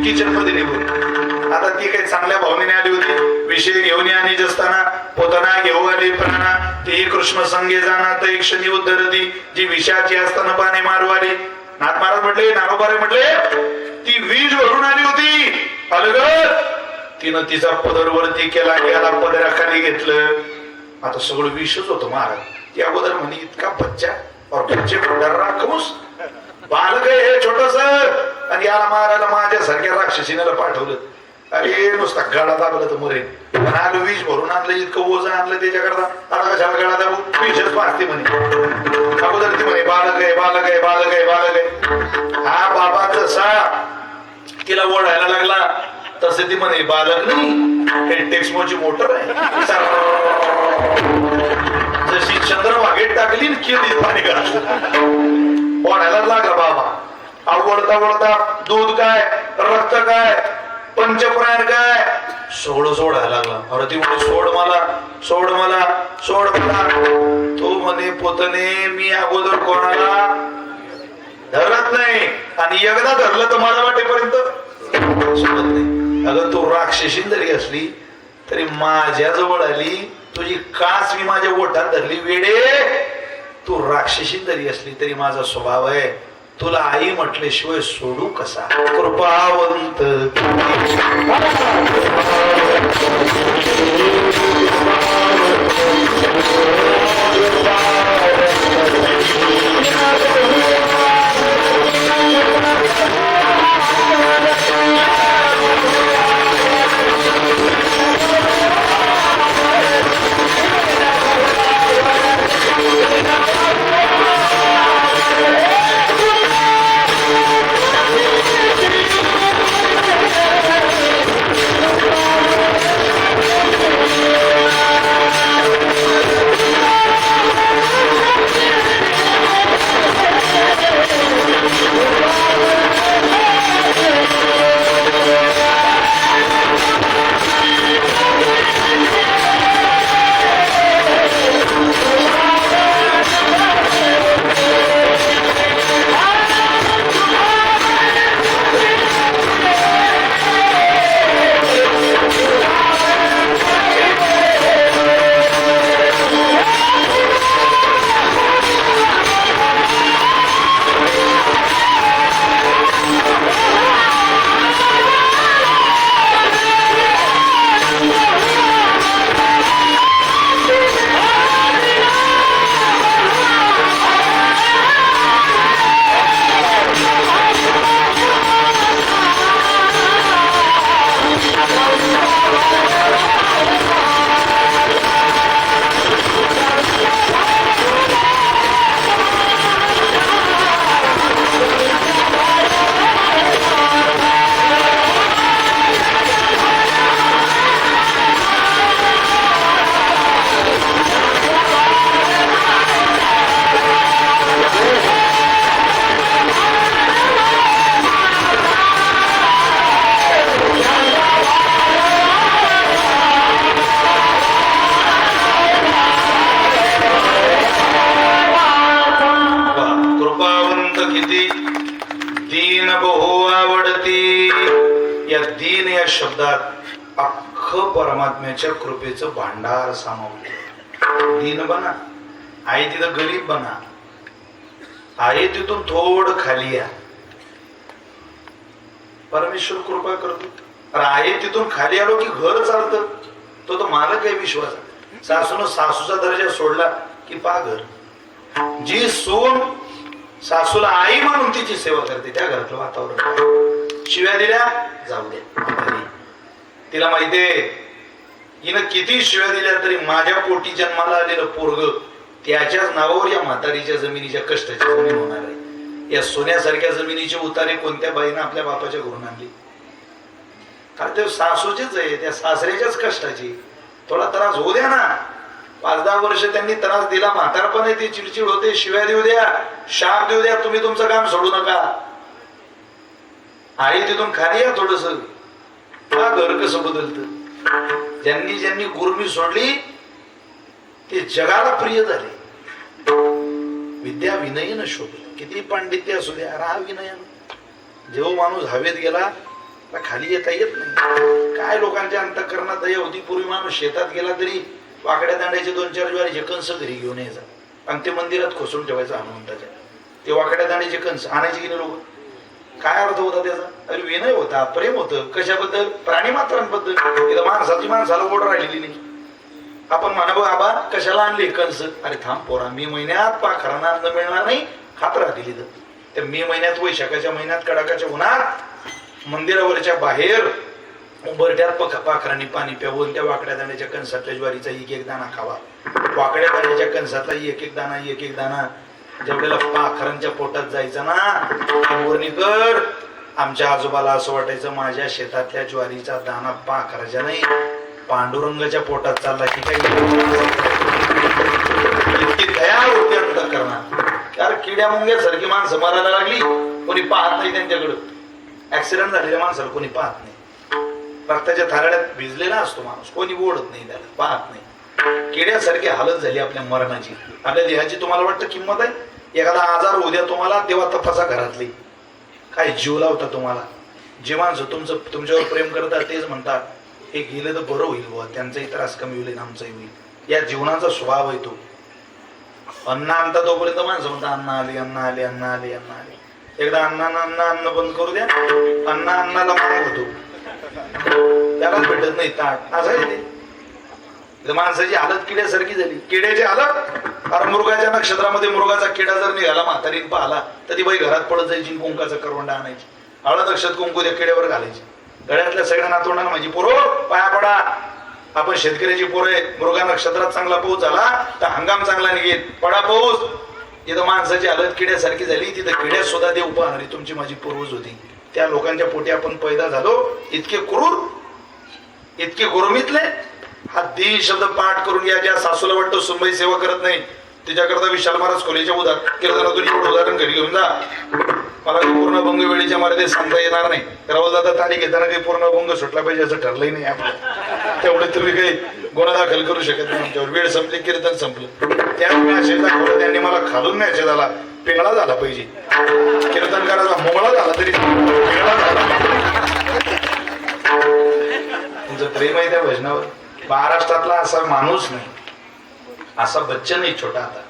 किचन मध्ये निघून. आता ती काही चांगल्या भावनेने आली होती. विषय घेऊन आणि असताना पोताना घेऊ आली प्राणा ते कृष्ण संगे जाना तर क्षणी उद्धरती जी विषाची असताना पाने मारू आली. नाथ महाराज म्हटले, नारोबारे म्हटले, ती वीज भरून आली होती अलगद. तिनं तिचा पदर वरती केला, याला पदराखाली घेतलं. आता सगळं विषच होतं महाराज. ती अगोदर म्हणे इतका बच्चा और बच्चे को डर राखूस बालक आहे हे छोटस, आणि याला मारायला माझ्यासारख्या राक्षसीला पाठवलं. अरे नुसता गळा दाबला तर मरेल. पण आलं विष भरून आणलं, इतकं ओझं आणलं त्याच्याकरता. आता कशाला गळा दाबू? विषच पाहते म्हणे. अगोदर ती म्हणे बालक आहे बालक आहे बालक आहे बालक आहे. हा बाबा जसा तिला ओढायला लागला तसे ती म्हणे बालक नाही, हे टेक्समोची मोटर आहे. जशी चंद्रभागेत टाकली केली पाणी घातलं, ओढायला लागला बाबा. आवडता वळता दूध काय, रक्त काय, पंचप्राण काय, सगळं सोडायला लागला. अरे ती म्हणे सोड मला सोड मला सोड मला. तो म्हणे पोतने मी अगोदर कोणाला धरत नाही, आणि एकदा धरलं तर मला वाटेपर्यंत सोडत नाही. अगं तू राक्षसी जरी असली तरी माझ्या जवळ आली, तुझी कास मी माझ्या ओठात धरली. वेडे, तू राक्षसी जरी असली तरी माझा स्वभाव आहे. तुला आई म्हटल्याशिवाय सोडू कसा? कृपावंत शब्दात अख्खं परमात्म्याच्या कृपेचं भांडार सामावलं. दीन बना, आहे तिथं गरीब बना, आहे तिथून थोडं खाली या, परमेश्वर कृपा करतो. आहे तिथून खाली आलो की घर चालतं. तो तर मालक आहे विश्वास. सासून सासूचा दर्जा सोडला की पा घर. जी सून सासूला आई म्हणून तिची सेवा करते त्या घरातलं वातावरण. शिव्या दिल्या जाऊ द्या. तिला माहितीये हिनं किती शिव्या दिल्या तरी माझ्या पोटी जन्माला आलेलं पोरग त्याच्याच नावावर या म्हातारीच्या जमिनीच्या कष्टाची जमीन होणार आहे. या सोन्यासारख्या जमिनीचे उतारे कोणत्या बाईनं आपल्या बापाच्या घरून आणली? कारण ते सासूचेच आहे, त्या सासऱ्याच्याच कष्टाची. थोडा त्रास होऊ द्या ना. 5-10 वर्ष त्यांनी त्रास दिला, म्हातारपण आहे, ती चिडचिड होते. शिव्या देऊ द्या, शाप देऊ द्या, तुम्ही तुमचं काम सोडू नका. आई तिथून खाली या थोडस. बघा घर कसं बदलतं. ज्यांनी ज्यांनी गुरमी सोडली ते जगाला प्रिय झाले. विद्या विनयन शोध. किती पांडित्य असू द्या, हा विनयन. जेव्हा माणूस हवेत गेला खाली येता येत नाही. काय लोकांच्या अंतःकरणात दया होती. पूर्वी माणूस शेतात गेला तरी वाकड्या दांड्याचे 2-4 ज्वारीचे कंस घरी घेऊन यायचा आणि ते मंदिरात खोसून ठेवायचं हनुमंताच्या. ते वाकड्या दांड्याचे कंस आणायचे की नाही लोक. काय अर्थ होता त्याचा? अरे विनय होता, प्रेम होतं. कशाबद्दल? प्राणी मात्रांबद्दल. इथं माणसाची माणसाला ओढ राहिलेली नाही. आपण म्हणा बघ आबा कशाला आणली कंस? अरे थांब पोरा, मे महिन्यात पाखरांना अन्न मिळणार नाही, खात राहतील इथं. त्या मे महिन्यात वैशाखाच्या महिन्यात कडाकाच्या उन्हात मंदिरावरच्या बाहेर उंबरठ्यात पाखरांनी पाणी प्यावून त्या वाकड्या दाण्याच्या कणसातल्या ज्वारीचा एक दाणा खावा. वाकड्या दाण्याच्या कणसातला एक दाणा जेवढ्याला पाखरांच्या पोटात जायचा ना बोर्णीकर, आमच्या आजोबाला असं वाटायचं माझ्या शेतातल्या ज्वारीचा दाणा पाखराच्या नाही पांडुरंगाच्या पोटात चालला की काही. इतकी दया होती अंतःकरणात. कारण किड्या मुंग्यासारखी माणसं मारायला लागली, कोणी पाहत नाही त्यांच्याकडं. ऍक्सिडेंट झालेल्या माणसाला कोणी पाहत नाही. रक्ताच्या थाराड्यात भिजलेला असतो माणूस, कोणी ओढत नाही त्याला, पाहत नाही. किड्यासारखी हालत झाली आपल्या मरणाची. आपल्या देहाची तुम्हाला वाटतं किंमत आहे? एखादा आजार होऊ द्या तुम्हाला, तेव्हा तपासा घरातली काय जीव लावता तुम्हाला. जे माणसं तुमच्यावर प्रेम करतात तेच म्हणतात हे गेलं तर बरं होईल बुवा, त्यांचाही त्रास कमी होईल, आमचाही होईल. या जीवनाचा स्वभाव आहे तो. अन्न आणता तोपर्यंत माणसं म्हणतात अन्न आले अन्न आले अन्न आले अन्न आले. एकदा अन्न बंद करू द्या, अन्नाला माग होतो, त्यालाच भेटत नाही ताट. असं आहे ते. माणसाची हालत किड्यासारखी झाली. किड्याची हालत. अरे मृगाच्या नक्षत्रामध्ये मृगाचा किडा जर निघाला म्हातारीन पाहला तर ती बाई घरात पडत जायची, कुंकाचा करवंडा आणायची, हळद अक्षत कुंकू त्या किड्यावर घालायची. गळ्यातल्या सगळ्या नातवंडांना माझी पोरो पाया पडा, आपण शेतकऱ्याची पोरं आहे. मृगा नक्षत्रात चांगला पाऊस झाला तर हंगाम चांगला निघेल, पडा पाऊस. इथं माणसाची हालत किड्यासारखी झाली. तिथं किड्यात सुद्धा देव पाहणारी तुमची माझी पूर्वज होती. त्या लोकांच्या पोटी आपण पैदा झालो. इतके क्रूर, इतके गुरमीतले. हा दी शब्द पाठ करून घ्या. ज्या सासूला वाटतं सुंबई सेवा करत नाही तिच्याकरता विशाल महाराज खोलीच्या कीर्तनातून एवढं उदाहरण घरी घेऊन जा. मला पूर्ण भंग वेळेच्या मर्यादेत सांगता येणार नाही. राहुल दादा तारीख घेताना काही पूर्ण भंग सुटला पाहिजे असं ठरलंही नाही आपलं. तेवढे तुम्ही काही गुन्हा दाखल करू शकत नाही आमच्यावर. वेळ संपली, कीर्तन संपलं. त्या शेता खोलं त्यांनी मला खालून नाही शेताला पिंगळा झाला पाहिजे. कीर्तन करायचा मोगळा झाला तरी पिंगळा झाला. तुमचं प्रेम आहे त्या भजनावर. महाराष्ट्रातला असा माणूस नाही, असा बच्चन नाही छोटा आता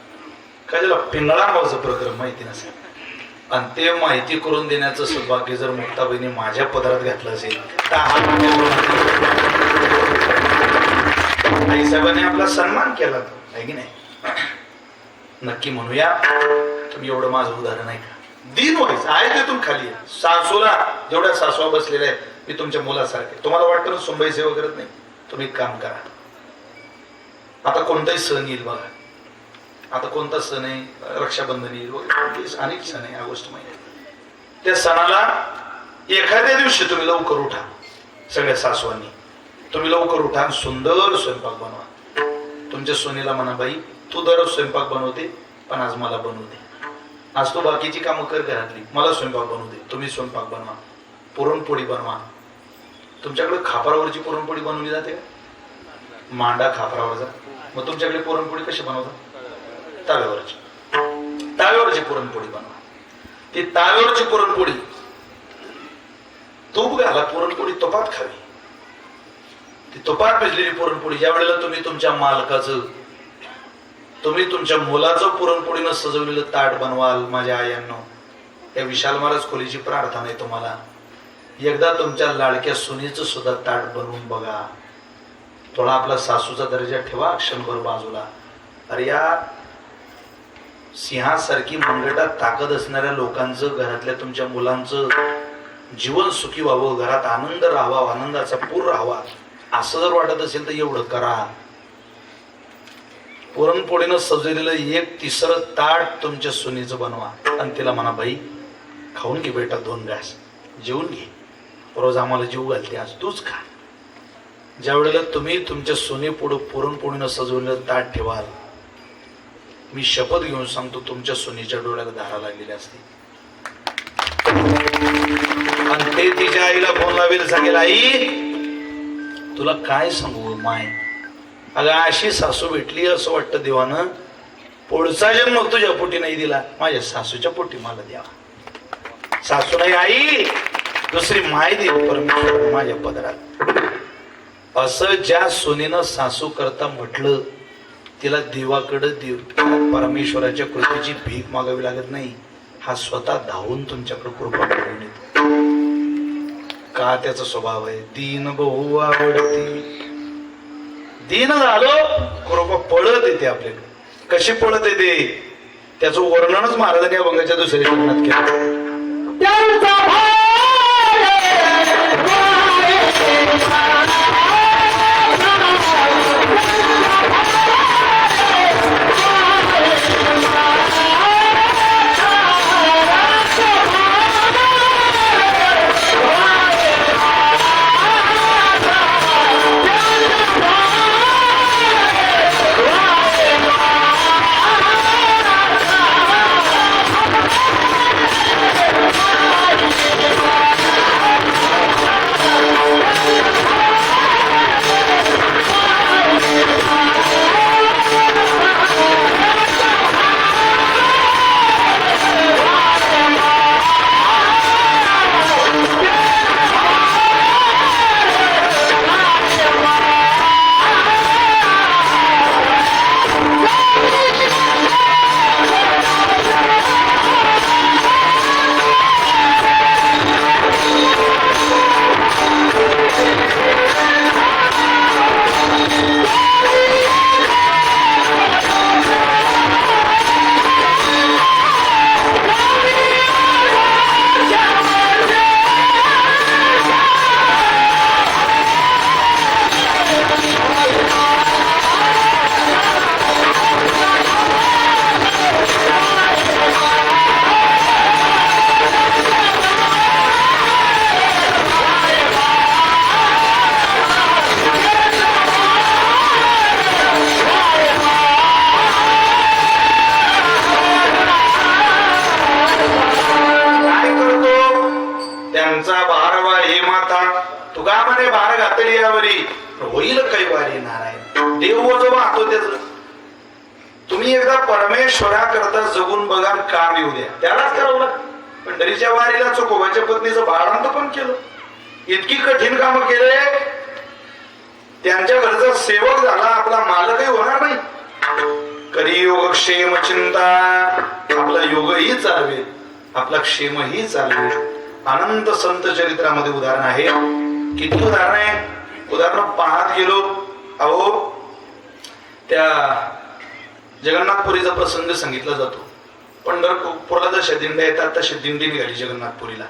काय त्याला पिंगळा नावाचं प्रकरण माहिती नसेल. आणि ते माहिती करून देण्याचं सौभाग्य जर मुक्ताबाईने माझ्या पदरात घातलं असेल तर आई साहेबांनी आपला सन्मान केला आहे की नाही. नक्की म्हणूया. तुम्ही एवढं माझं उदाहरण आहे का? दिन व्हायचं आहे तिथून खाली. सासूला जेवढ्या सासवा बसलेल्या आहेत मी तुमच्या मुलासारखे. तुम्हाला वाटतं ना सुंबई सेवा करत नाही, तुम्ही काम करा. आता कोणताही सण येईल बघा. आता कोणता सण आहे? रक्षाबंधन येईल, अनेक सण आहे ऑगस्ट महिन्यात. त्या सणाला एखाद्या दिवशी तुम्ही लवकर उठा. सगळ्या सासवांनी तुम्ही लवकर उठा, सुंदर स्वयंपाक बनवा. तुमच्या सोनीला म्हणा बाई तू दररोज स्वयंपाक बनवते पण आज मला बनवू दे. आज तू बाकीची कामं कर घरातली, मला स्वयंपाक बनवू दे. तुम्ही स्वयंपाक बनवा, पुरणपोळी बनवा. तुमच्याकडे खापरावरची पुरणपोळी बनवली जाते का? मांडा खापरावरचा. मग तुमच्याकडे पुरणपोळी कशी बनवतात? ताव्यावरची पुरणपोळी बनवा. ती ताव्यावरची पुरणपोळी तूप घाला, पुरणपोळी तुपात खावी. ती तुपात भिजलेली पुरणपोळी ज्या वेळेला तुम्ही तुमच्या मालकाचं, तुम्ही तुमच्या मुलाचं पुरणपोळीनं सजवलेलं ताट बनवाल. माझ्या आयांनो, या विशाल महाराज खोलीची प्रार्थना आहे तुम्हाला. एकदा तुमच्या लाडक्या सुनेचं सुद्धा ताट बनवून बघा. थोडा आपला सासूचा दर्जा ठेवा क्षणभर बाजूला. अरे या सिंहासारखी मनगटात ताकद असणाऱ्या लोकांचं, घरातल्या तुमच्या मुलांचं जीवन सुखी व्हावं, घरात आनंद राहावा, आनंदाचा पूर राहावा असं जर वाटत असेल तर एवढं करा. पुरणपोळीनं सजवलेलं 1/3 ताट तुमच्या सुनेचं बनवा आणि तिला म्हणा बाई खाऊन घे बेटा, 2 घास जेवून घे. रोज आम्हाला जीव घालते, आज तूच खा. ज्या वेळेला तुम्ही तुमच्या सोने पुढं पुरणपोळीनं सजवलेलं ताट ठेवाल, मी शपथ घेऊन सांगतो तुमच्या सोनीच्या डोळ्याला धारा लागलेली असते. आणि ते तिच्या आईला फोन लावेल, सांगेल आई तुला काय सांगू माय, अगं अशी सासू भेटली असं वाटतं देवानं पुढचा जन्म तुझ्या पोटी नाही दिला, माझ्या सासूच्या पोटी मला द्यावा. सासू नाही आई, दुसरी माय देईल परमेश्वर माझ्या पदरात. असं ज्या सुनेनं सासू करता म्हटलं तिला देवाकडे देव परमेश्वराच्या कृपेची भीक मागावी लागत नाही. हा स्वतः धावून तुमच्याकडे कृपा करून येतो. का त्याचा स्वभाव आहे दीन बहु आवडती. दीन झालो कृपा पळत येते आपल्याकडे. कशी पळत येते त्याचं वर्णनच महाराजांनी अभंगाच्या दुसऱ्या चरणात केलं. होईल काही वारी नारायण देव जो वाहतो त्याच. तुम्ही एकदा परमेश्वरा करता जगून बघा, काम येऊ द्या त्यालाच करावं लागतं. पंढरीच्या वारीला चोखोबाच्या पत्नीचं बाळांत पण केलं, इतकी कठीण कामं केले, त्यांच्या घरचा सेवक झाला, आपला मालकही होणार नाही. करी योग क्षेम चिंता, आपला योगही चालवेल, आपला क्षेमही चालवेल. अनंत संत चरित्रामध्ये उदाहरण आहे. किती उदाहरण आहे, उदाहरण पाहत गेलो. अहो त्या जगन्नाथपुरीचा प्रसंग सांगितला जातो. पंढरपूरला जशा दिंड्या येतात तशी दिंडी निघाली जगन्नाथपुरीला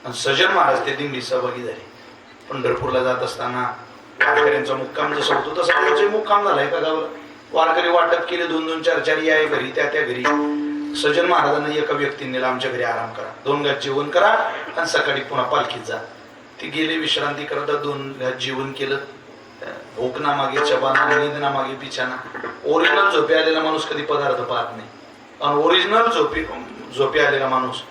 आणि सजन महाराज ते दिंडी सहभागी झाले. पंढरपूरला जात असताना वारकऱ्यांचा मुक्काम जसा होतो तसा त्यांचा मुक्काम झाला एका गावाला. वारकरी वाटप केले, 2-2, 4-4 या घरी त्या घरी. सजन महाराजांना एका व्यक्तीने नेला, आमच्या घरी आराम करा, 2 घास जेवण करा आणि सकाळी पुन्हा पालखीत जा. ते गेले विश्रांती करता, 2 घास जेवण केलं. भूक ना मागे चबाना, नींद ना मागे पिछाना. ओरिजिनल झोपे आलेला माणूस कधी पदार्थ पाहत नाही आणि ओरिजिनल झोपे आलेला माणूस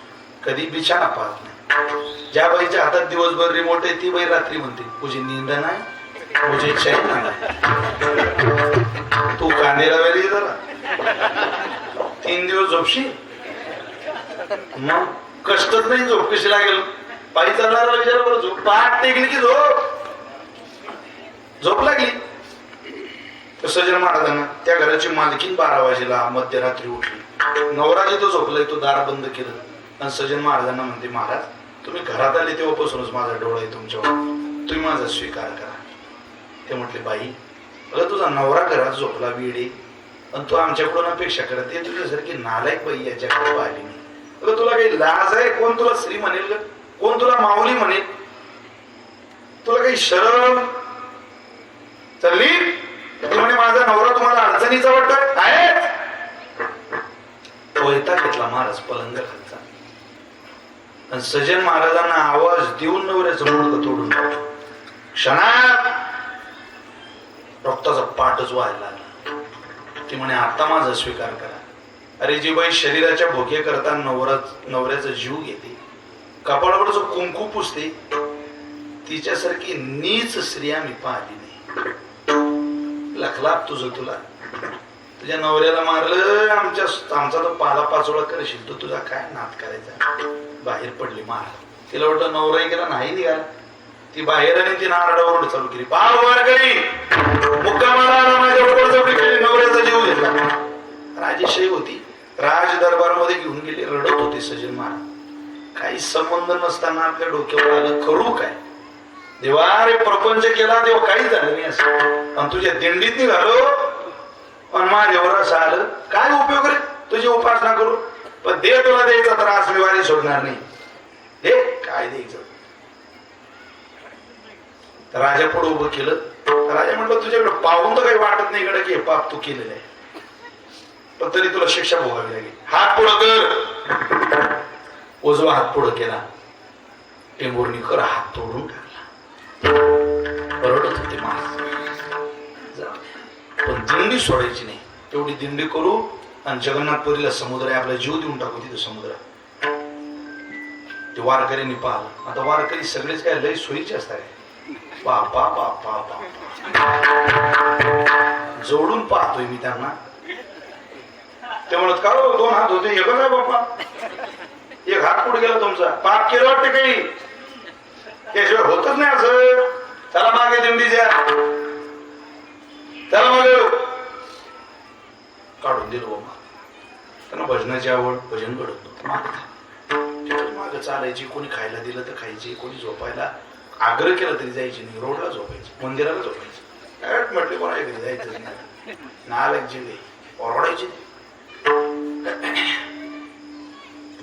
कधी बिछाना पाहत नाही. ज्या बाईच्या हातात दिवसभर रिमोट आहे ती बाई रात्री म्हणते तुझी नींद नाही, तुझी चैन नाही, तू कांदेला वेळी जरा 3 दिवस झोपशी. मग कष्टच नाही, झोप कशी लागेल. पायी चालणार विचार बरं, झोप पाठ टेकली की झोप लागली. सजन महाराजांना त्या घराची मालकीन 12 वाजेला मध्यरात्री उठली. नवरा जिथं झोपलाय तो दार बंद केलं आणि सजन महाराजांना म्हणते, महाराज तुम्ही घरात आले तेव्हापासूनच माझा डोळा आहे तुमच्यावर, तुम्ही माझा स्वीकार करा. ते म्हटले, बाई अगं तुझा नवरा घरात झोपला वेडे आणि तू आमच्याकडून अपेक्षा करत, ते तुझ्यासारखी नालायक बाई याच्याकडे आली नाही. अगं तुला काही लाज आहे? कोण तुला स्त्री म्हणेल ग? कोण तुला माऊली म्हणेल? तुला काही शरम चालली? ती म्हणे, माझा नवरा तुम्हाला अडचणीचा वाटत आहे? वैताग घेतला महाराज पलंग खालचा आणि सजन महाराजांना आवाज देऊन नवऱ्याचं मुंडकं तोडून टाकलं. क्षणात रक्ताचा पाठच व्हायला लागला. ती म्हणे, आता माझा स्वीकार करा. अरे जी बाई शरीराच्या भोके करता नवऱ्याचा जीव घेते, कपाळावरच कुंकू पुसते, तिच्यासारखी नीच स्त्री आम्ही पाहिली नाही. लखलाप तुझं तुला. तुझ्या नवऱ्याला मारलं, आमचा तो पाला पाचोळा करशील, तो तुझा काय नाद करायचा. बाहेर पडली मार. तिला वाटलं नवराही गेला, नाही निघाला. ती बाहेर आणि ती नारडावर चालू केली. पाव वारकरी मुक्कामाला माझ्या बरोबर जवळ केली, नवऱ्याचा जीव घेतला. राजेशाही होती, राज दरबारमध्ये घेऊन गेली. रडत होते सजन महाराज. काही संबंध नसताना आपल्या डोक्यावर आलं, करू काय देवा रे, प्रपंच केला देवा, काही झालं नाही असं. आणि तुझ्या दिंडीत निघालो पण माझ्यावर असं आलं, काय उपयोग रे तुझी उपासना करू, पण दे तुला द्यायचा त्रास, मी वारी सोडणार नाही. हे काय द्यायचं. राजा पुढे उभं केलं. राजा म्हटलं तुझ्याकडे पाहून तर काही वाटत नाही कडे की पाप तू केलेलं आहे, पण तरी तुला शिक्षा भोगावी लागेल. हात पुढं कर. उजवा हात पुढं केला. टेंभुर्णीकर हात तोडून टाकला. रडत होते महाराज. पण दिंडी सोडायची नाही. तेवढी दिंडी करू आणि जगन्नाथपुरीला समुद्र आहे, आपला जीव देऊन टाकू तिथे समुद्रात. ते वारकऱ्यांनी पाहिलं. आता वारकरी सगळेच काय लय सोयीचे असतात. बापा बापा बापा जोडून पाहतोय मी त्यांना. ते म्हणत का दोन हात होते, एक काय बाप्पा, एक हात पुढे गेला तुमचा, पाप केलं वाटतं काही, त्याशिवाय होतच नाही असं. त्याला मागे दिंडीच्या, त्याला मागे काढून दिलं बाबा. त्यांना भजनाची आवड, भजन घडत नव्हतं. माग चालायची, कोणी खायला दिलं तर खायची, कोणी झोपायला आग्रह केला तरी जायची नाही. रोडला झोपायची, मंदिराला झोपायची. म्हटले कोणा घरी जायचं नाही, नालायक जीव ओरडायची.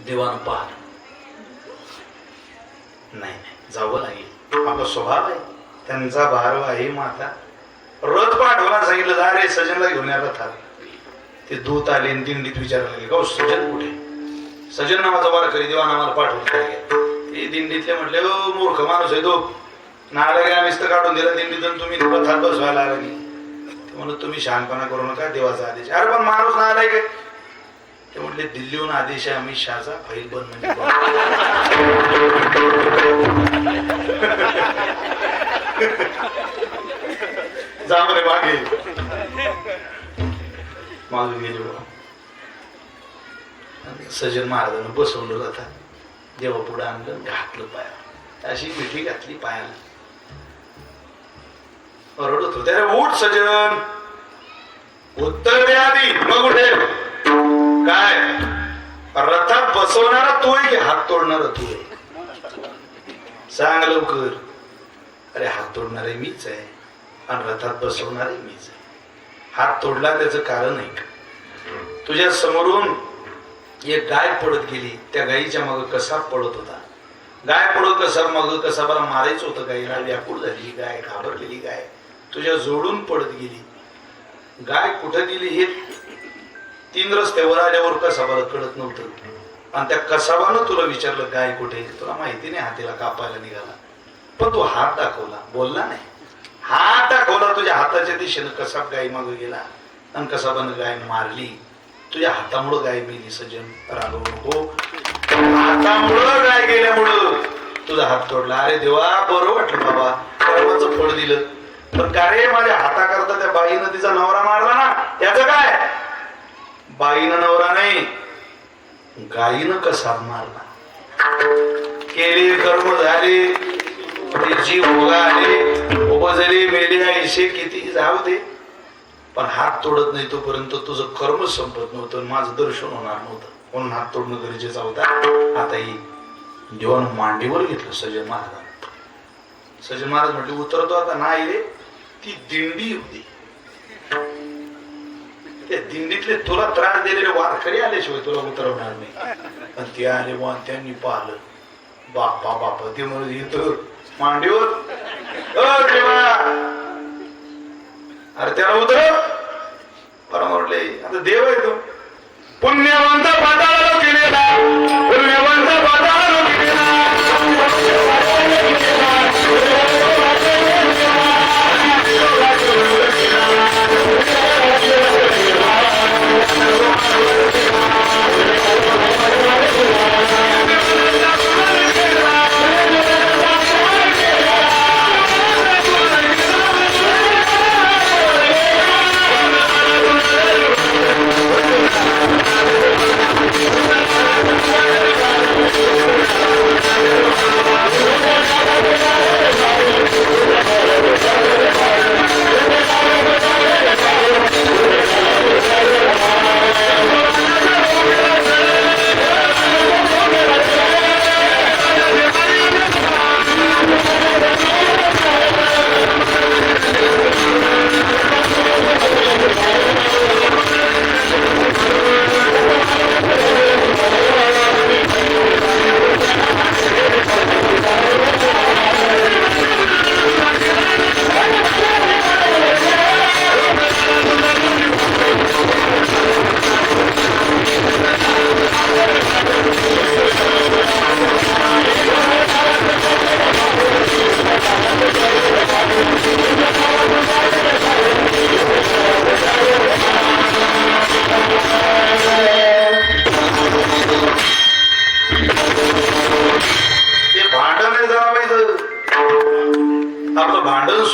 देवानं पाहत नाही, जावं लागेल, आपला स्वभाव आहे. त्यांचा भारव आहे माता. रथ पाठवला, सांगितलं जा रे सजनला घेऊन या रथात. ते दूत आले, दिंडीत विचारायला लागले, गाव सजन कुठे. सजन नावाचा वारकरी देवानं आम्हाला पाठवलं. ते दिंडीतले म्हटले, ओ मूर्ख माणूस आहे तो, नाला गेला मिस्त काढून दिला दिंडीतून, तुम्ही रथात बसवायला लागली. ते म्हणलं तुम्ही शहाणपणा करू नका, देवाचा आदेश. अरे पण माणूस ना आलाय काय. ते म्हटले दिल्लीहून आदेश आहे अमित शहाचा, फाईल बंद म्हणजे जा रे मागे. मागे गेले बाबा. सजन महाराजांना बसवलं जातात. देवा पुढे आणलं, घातलं पायाला, अशी मिठी घातली पायाला. रडत होते, अरे उठ सजन, उत्तर द्या आधी मग उठेल. काय रथात बसवणारा तू आहे की हात तोडणारा तू आहे, सांग लवकर. अरे हात तोडणारे मीच आहे आणि रथात बसवणारे मीच आहे. हात तोडला त्याचं कारण आहे का. तुझ्या समोरून एक गाय पडत गेली, त्या गायीच्या मग कसा पडत होता. गाय पडत कसा मग कसा मला मारायचं होतं. गायीला व्याकुळ झाली गाय, घाबरलेली गाय तुझ्या जोडून पडत गेली. गाय कुठं गेली हे 3 रस्त्यावर आल्यावर कसाबाला कळत नव्हतं. आणि त्या कसाबानं तुला विचारलं गाय कुठे, तुला माहिती नाही, हातीला कापायला निघाला. पण तू हात दाखवला, बोलला नाही. हात दाखवला तुझ्या हाताच्या दिशेनं, कसाब गाय मागे गेला आणि कसाबानं गाय मारली. तुझ्या हातामुळं गाय मेली. सजन रागवू नको, हातामुळं गाय गेल्यामुळं तुझा हात तोडला. अरे देवा बरं वाटलं बाबा, कर्माचं फळ दिलं. पण का रे माझ्या हाताकरता त्या बाईनं तिचा नवरा मारला ना, त्याचं काय. बाईनं नवरा नाही, गायीनं कसा मारला. केले कर्म झाले, जीव आले, उपजले मेले, ऐशे किती जाऊ दे, पण हात तोडत नाही तोपर्यंत तुझं कर्म संपत नव्हतं, माझं दर्शन होणार नव्हतं. म्हणून हात तोडणं गरजेचं होता. आता ही देवानं मांडीवर घेतलं सजन महाराज. सजन महाराज म्हटले उतरतो आता. नाही रे, ती दिंडी होती, त्या दिंडीतले तुला त्रास दिलेले वारकरी आल्याशिवाय तुला उतरवणार नाही. पण ते आले वा, त्यांनी पाहिलं, बापा बापा ते म्हणून येतो मांडीवर. अरे त्याला उतरव. बरं म्हटले आता देव आहे तो. पुण्यवंत पाताळाला गेलेला, पुण्यवंत पाताळाला गेलेला.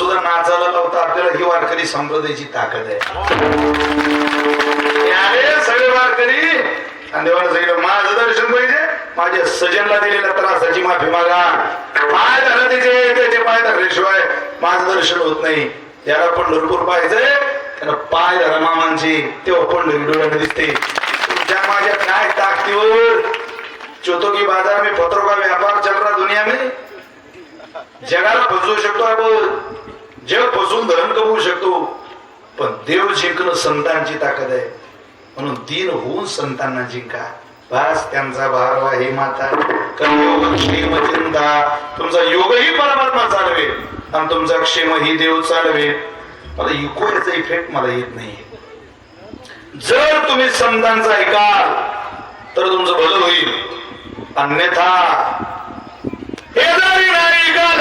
सुद्धा नाचायला लावता आपल्याला ही वारकरी संप्रदायाची ताकद आहे. अरे सगळे वारकरी आणि देवाला सांगितलं माझं दर्शन पाहिजे, माझ्या सजनला दिलेल्या त्रासाची माफी मागा. पाय धरला त्याचे पाय धरल्याशिवाय माझं दर्शन होत नाही. ज्याला पंढरपूर पाहिजे त्याला पाय धरा मामांची, तेव्हा पंढरी डोळ्याने दिसते. तुमच्या माझ्या काय ताकदीवर चौथो की बाजार में पत्रों का व्यापार चल रहा दुनिया में. जगाला फसवू शकतो आपण, जग फसवून धन कमवू शकतो, पण देव जिंकणं संतांची ताकद आहे. म्हणून दीन होऊन संतांना जिंका. बस त्यांचा भारवा हे माता कलियोग क्षेम चिंता. तुमचा योगही परमात्मा चालवेल आणि तुमचा क्षेमही देव चालवेल. मला इकोचा इफेक्ट मला येत नाही. जर तुम्ही संतांचा ऐकाल तर तुमचं भलं होईल, अन्यथा हे जरी नाही ऐकाल